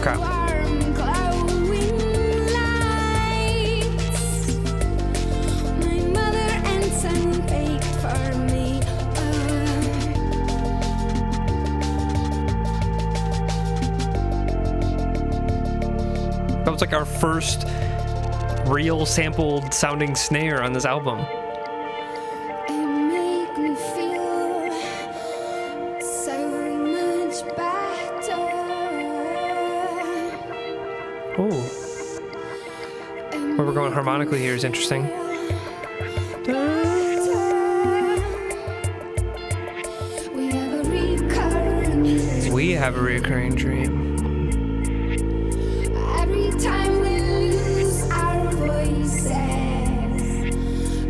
Okay. Warm, glowing lights. My mother and son baked for me. That was like our first real sampled sounding snare on this album. It make me feel so much better. Oh. Where we're going harmonically here is interesting. We have a recurring dream. We have a reoccurring dream. Every time we lose our voices,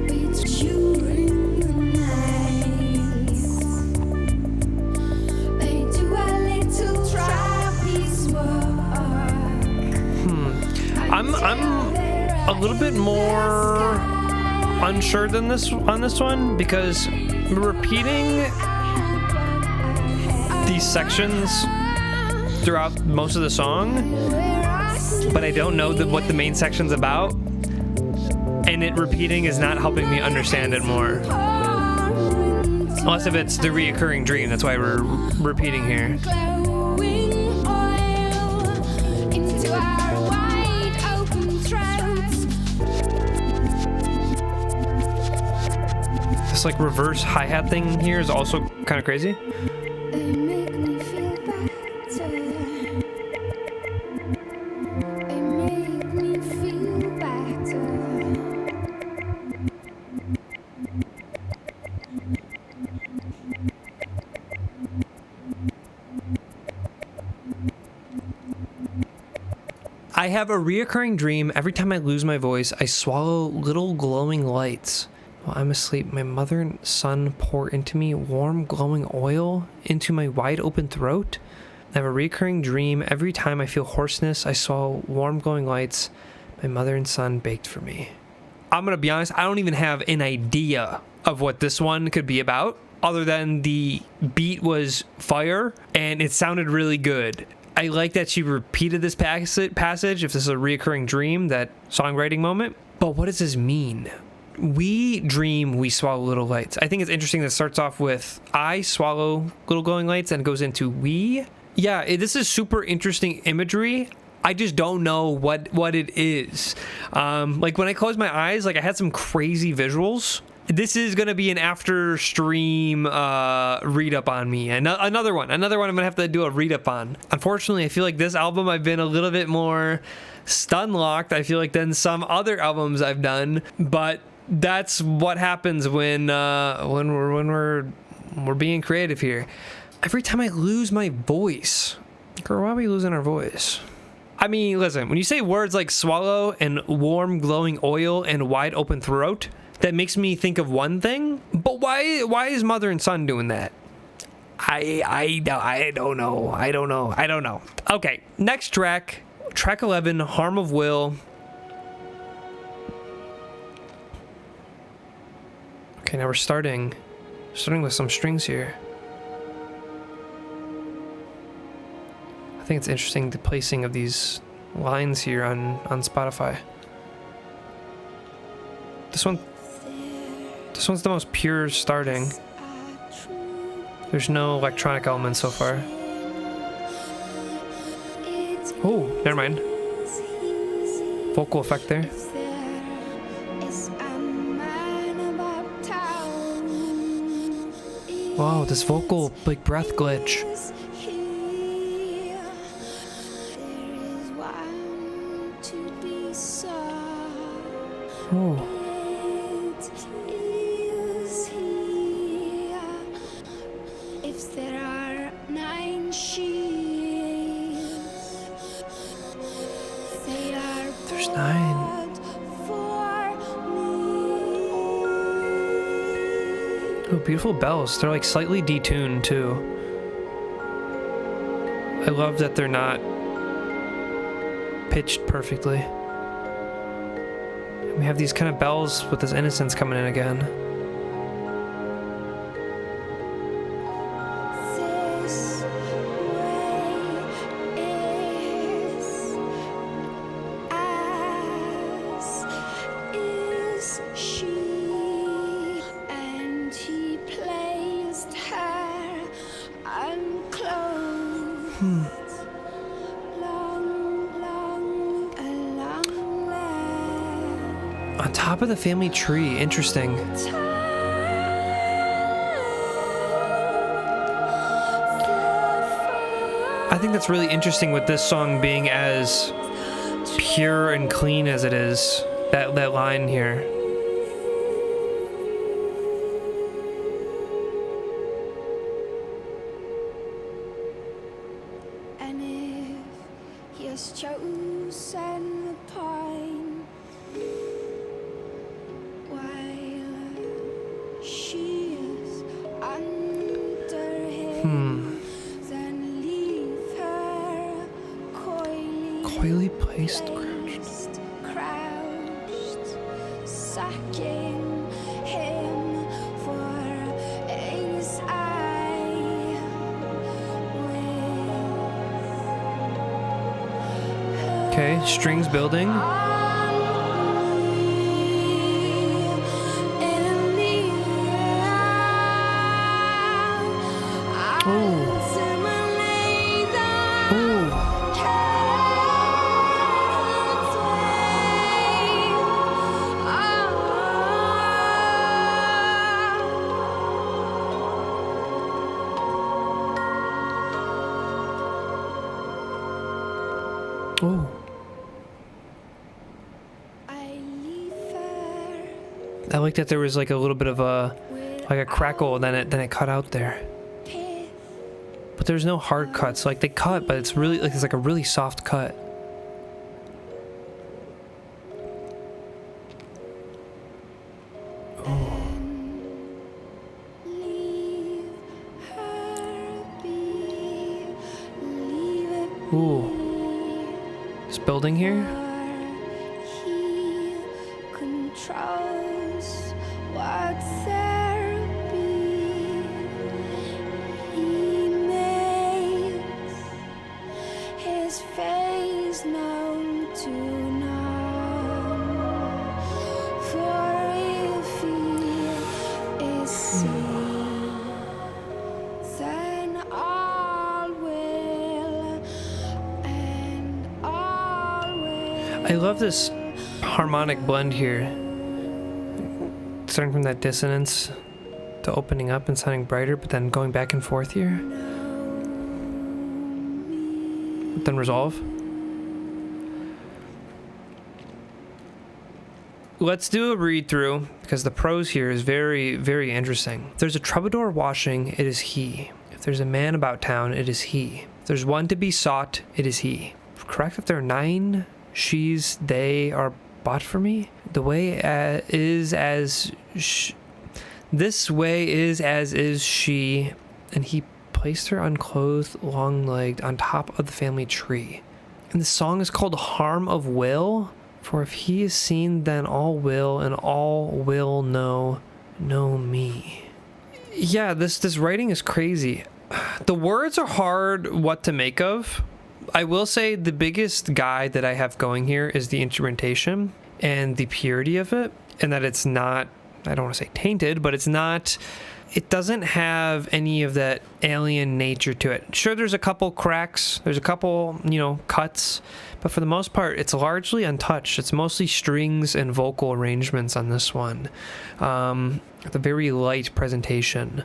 it's during the night. They do a little trapeze walk. I'm a little bit more unsure than this on this one because we're repeating these sections throughout most of the song, but I don't know what the main section's about, and it repeating is not helping me understand it more. Unless if it's the reoccurring dream, that's why we're repeating here. Glowing oil into our wide open throats. This like reverse hi-hat thing here is also kind of crazy. They make me feel better. They make me feel better. I have a reoccurring dream. Every time I lose my voice, I swallow little glowing lights. While I'm asleep, my mother and son pour into me warm glowing oil into my wide open throat. I have a recurring dream. Every time I feel hoarseness, I swallow warm glowing lights my mother and son baked for me. I'm gonna be honest, I don't even have an idea of what this one could be about, other than the beat was fire and it sounded really good. I like that she repeated this passage, if this is a reoccurring dream, that songwriting moment. But what does this mean? We dream, we swallow little lights. I think it's interesting that it starts off with I swallow little glowing lights and it goes into we. Yeah, this is super interesting imagery. I just don't know what it is. Like when I close my eyes, like I had some crazy visuals. This is going to be an after stream read up on me. And another one I'm going to have to do a read up on. Unfortunately, I feel like this album I've been a little bit more stun locked, I feel like, than some other albums I've done, but that's what happens when we're being creative here. Every time I lose my voice, girl, why are we losing our voice? I mean, listen, when you say words like swallow and warm glowing oil and wide open throat, that makes me think of one thing. But why is mother and son doing that? I don't know. Okay, next track 11, Harm of Will. Okay, now we're starting with some strings here. I think it's interesting the placing of these lines here on Spotify. This one's the most pure starting. There's no electronic elements so far. Oh, never mind. Vocal effect there. Wow, this vocal like breath glitch. Oh. There's 9. Oh, beautiful bells. They're like slightly detuned too. I love that they're not pitched perfectly. And we have these kind of bells with this innocence coming in again. On top of the family tree. Interesting. I think that's really interesting with this song being as pure and clean as it is. That line here. And if he has chosen the pine while she is under him, then leave her Coyly placed, crouched, sucking him for his eye. Okay, strings building. Oh. I like that there was like a little bit of a crackle, and then it cut out there. But there's no hard cuts. Like they cut, but it's really like it's like a really soft cut. Oh. Ooh. This building here. He controls what there be. He makes his face known to none. For if he is seen, then all will, and all will. I love this harmonic blend here. Starting from that dissonance to opening up and sounding brighter, but then going back and forth here. But then resolve. Let's do a read through because the prose here is very, very interesting. If there's a troubadour washing, it is he. If there's a man about town, it is he. If there's one to be sought, it is he. Correct if there are 9 she's, they are bought for me. The way is as this way is as is she, and he placed her unclothed, long-legged, on top of the family tree. And the song is called Harm of Will. For if he is seen, then all will, and all will know me. Yeah, this writing is crazy. The words are hard what to make of. I will say the biggest guide that I have going here is the instrumentation and the purity of it, and that it's not, I don't want to say tainted, but it doesn't have any of that alien nature to it. Sure, there's a couple cracks, there's a couple, cuts, but for the most part, it's largely untouched. It's mostly strings and vocal arrangements on this one. The very light presentation.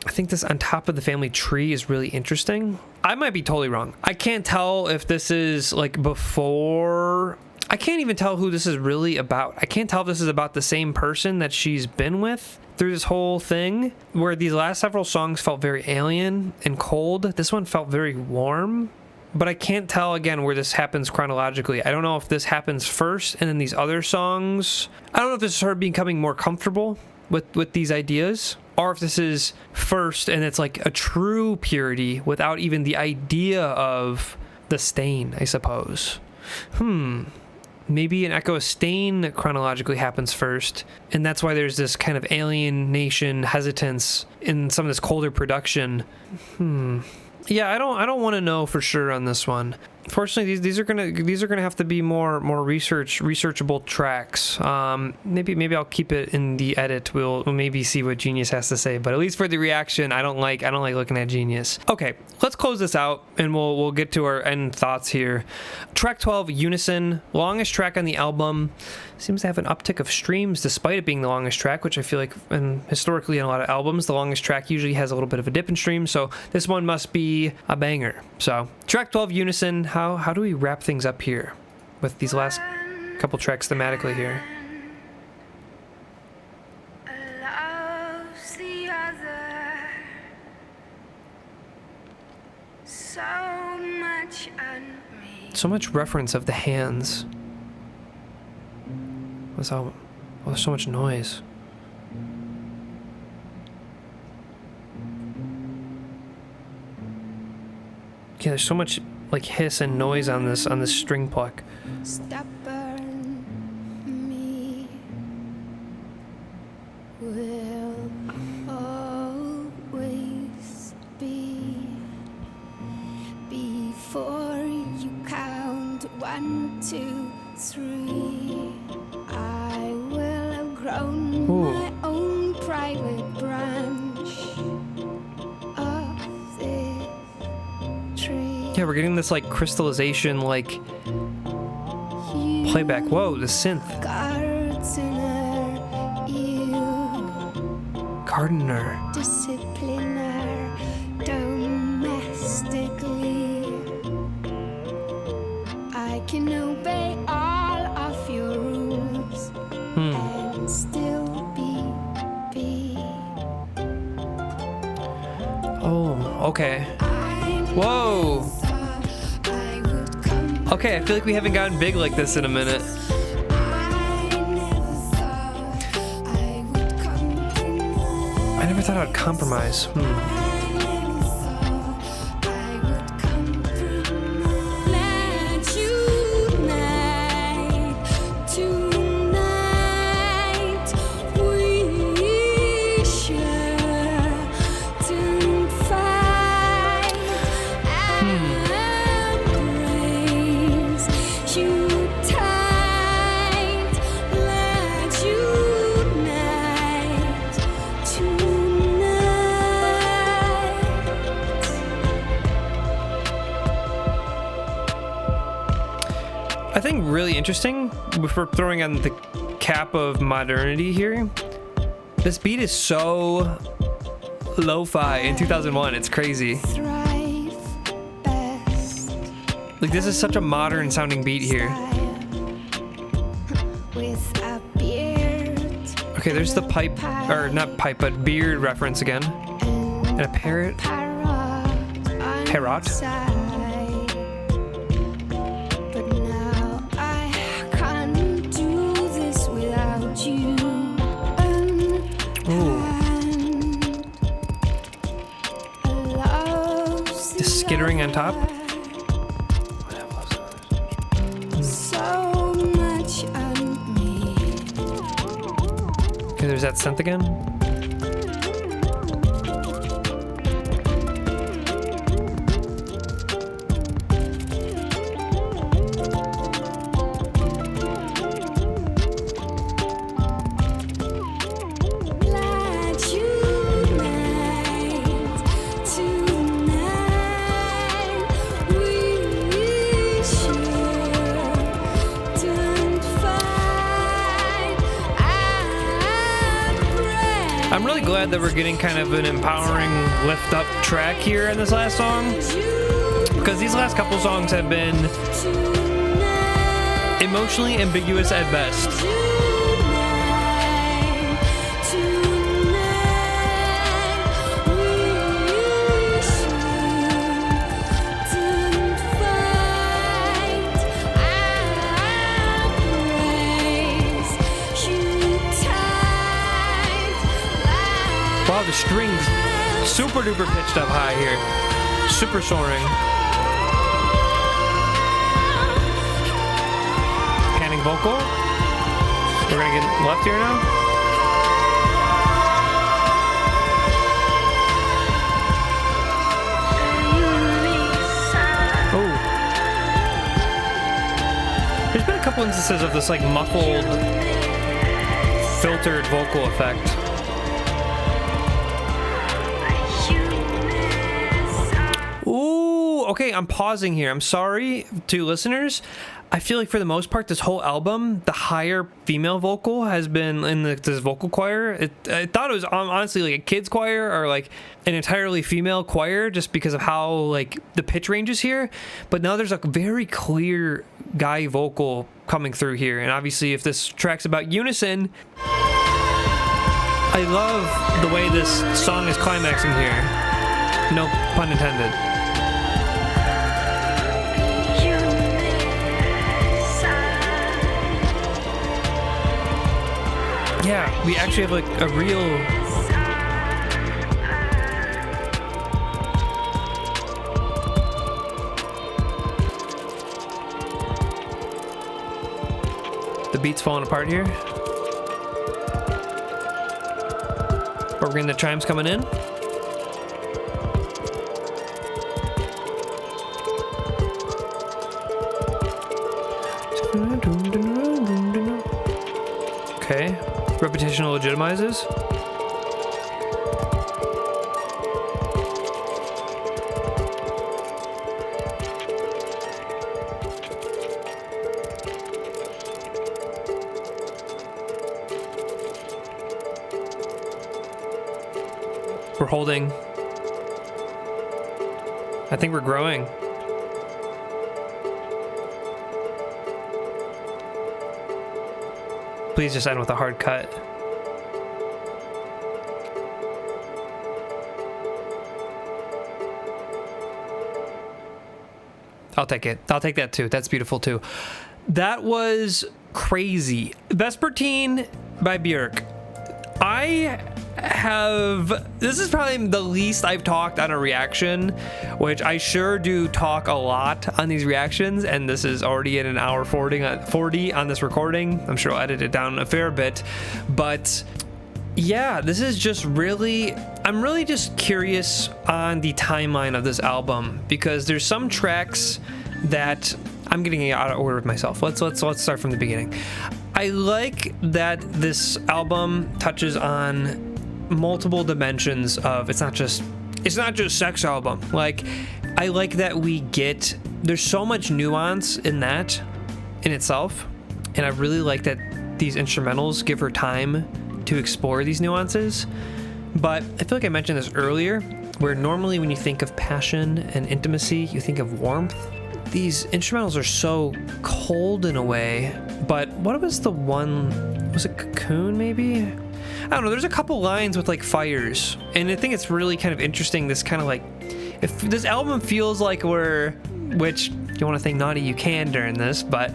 I think this on top of the family tree is really interesting. I might be totally wrong. I can't tell if this is like before. I can't even tell who this is really about. I can't tell if this is about the same person that she's been with through this whole thing, where these last several songs felt very alien and cold. This one felt very warm, but I can't tell again where this happens chronologically. I don't know if this happens first and then these other songs. I don't know if this is her becoming more comfortable with these ideas, or if this is first and it's like a true purity without even the idea of the stain, I suppose. Maybe an Echo of Stain chronologically happens first, and that's why there's this kind of alienation hesitance in some of this colder production. Yeah, I don't want to know for sure on this one. Fortunately, these are gonna have to be more researchable tracks. Maybe I'll keep it in the edit. We'll maybe see what Genius has to say. But at least for the reaction, I don't like looking at Genius. Okay, let's close this out and we'll get to our end thoughts here. Track 12, Unison, longest track on the album. Seems to have an uptick of streams despite it being the longest track, which I feel like historically in a lot of albums, the longest track usually has a little bit of a dip in streams. So this one must be a banger. So track 12, Unison. How do we wrap things up here with these last couple tracks thematically here? Loves the other, so much on me. So much reference of the hands. There's so much noise. Yeah, there's so much like hiss and noise on this string pluck. Stubborn me will always be. Before you count 1, 2, 3, I will have grown my own private branch of this tree. Yeah, we're getting this like crystallization, like playback. Whoa, the synth. Gardener. Discipliner, domestically. I can obey all of your rules and still be. Oh, okay. Whoa. Okay, I feel like we haven't gotten big like this in a minute. I never thought I'd compromise. I think really interesting, if we're throwing on the cap of modernity here, this beat is so lo-fi in 2001, it's crazy. Like, this is such a modern sounding beat here. Okay, there's the pipe, or not pipe, but beard reference again. And a parrot. Parrot. Skittering on top. So much on me. Okay, there's that synth again. I'm really glad that we're getting kind of an empowering lift up track here in this last song, because these last couple songs have been emotionally ambiguous at best. Wow, the strings super duper pitched up high here. Super soaring. Panning vocal. We're gonna get left here now. Oh. couple instances of this like muffled, filtered vocal effect. Ooh, okay, I'm pausing here. I'm sorry to listeners. I feel like for the most part, this whole album, the higher female vocal has been in this vocal choir. I thought it was honestly like a kid's choir or like an entirely female choir just because of how like the pitch range is here. But now there's a very clear guy vocal coming through here. And obviously if this track's about Unison, I love the way this song is climaxing here. No pun intended. Yeah, we actually have like a real... The beat's falling apart here. But we're getting the chimes coming in. Okay. Repetition legitimizes. We're holding. I think we're growing. Please just end with a hard cut. I'll take it. I'll take that too. That's beautiful too. That was crazy. Vespertine by Björk. This is probably the least I've talked on a reaction, which I sure do talk a lot on these reactions, and this is already at an hour 40 on this recording. I'm sure I'll edit it down a fair bit, but yeah, this is just really, I'm really just curious on the timeline of this album, because there's some tracks that I'm getting out of order with myself. Let's start from the beginning. I like that this album touches on multiple dimensions of it's not just sex album. Like, I like that there's so much nuance in that in itself, and I really like that these instrumentals give her time to explore these nuances. But I feel like I mentioned this earlier, where normally when you think of passion and intimacy, you think of warmth. These instrumentals are so cold in a way. But what was the one, was it Cocoon maybe? I don't know, there's a couple lines with like fires, and I think it's really kind of interesting, this kind of like, if this album feels like which you want to think naughty you can during this, but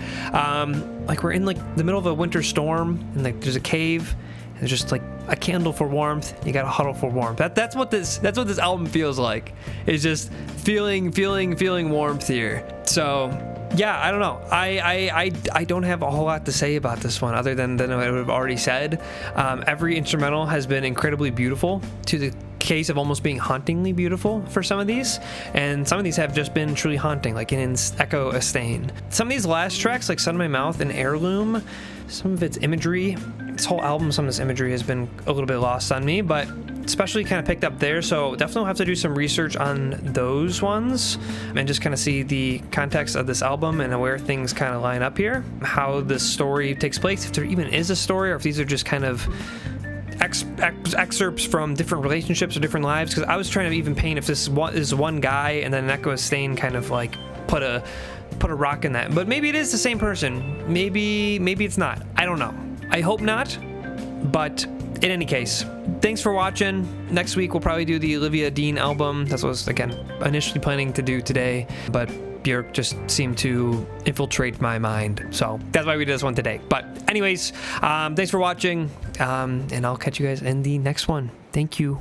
like we're in like the middle of a winter storm, and like there's a cave, and there's just like a candle for warmth, you gotta huddle for warmth. That's what this album feels like. It's just feeling warmth here. So yeah, I don't know. I don't have a whole lot to say about this one other than what I've already said. Every instrumental has been incredibly beautiful, to the case of almost being hauntingly beautiful for some of these, and some of these have just been truly haunting, like in Echo a Stain. Some of these last tracks, like Sun in My Mouth and Heirloom, some of its imagery, this whole album, some of this imagery has been a little bit lost on me, but especially kind of picked up there, so definitely have to do some research on those ones and just kind of see the context of this album and where things kind of line up here, how the story takes place, if there even is a story, or if these are just kind of excerpts from different relationships or different lives, because I was trying to even paint if this is one guy and then Echo Stain kind of like put a rock in that, but maybe it is the same person, maybe it's not, I don't know, I hope not. But in any case, thanks for watching. Next week we'll probably do the Olivia Dean album. That's what I was, again, initially planning to do today, but Björk just seemed to infiltrate my mind, so that's why we did this one today. But anyways, thanks for watching, and I'll catch you guys in the next one. Thank you.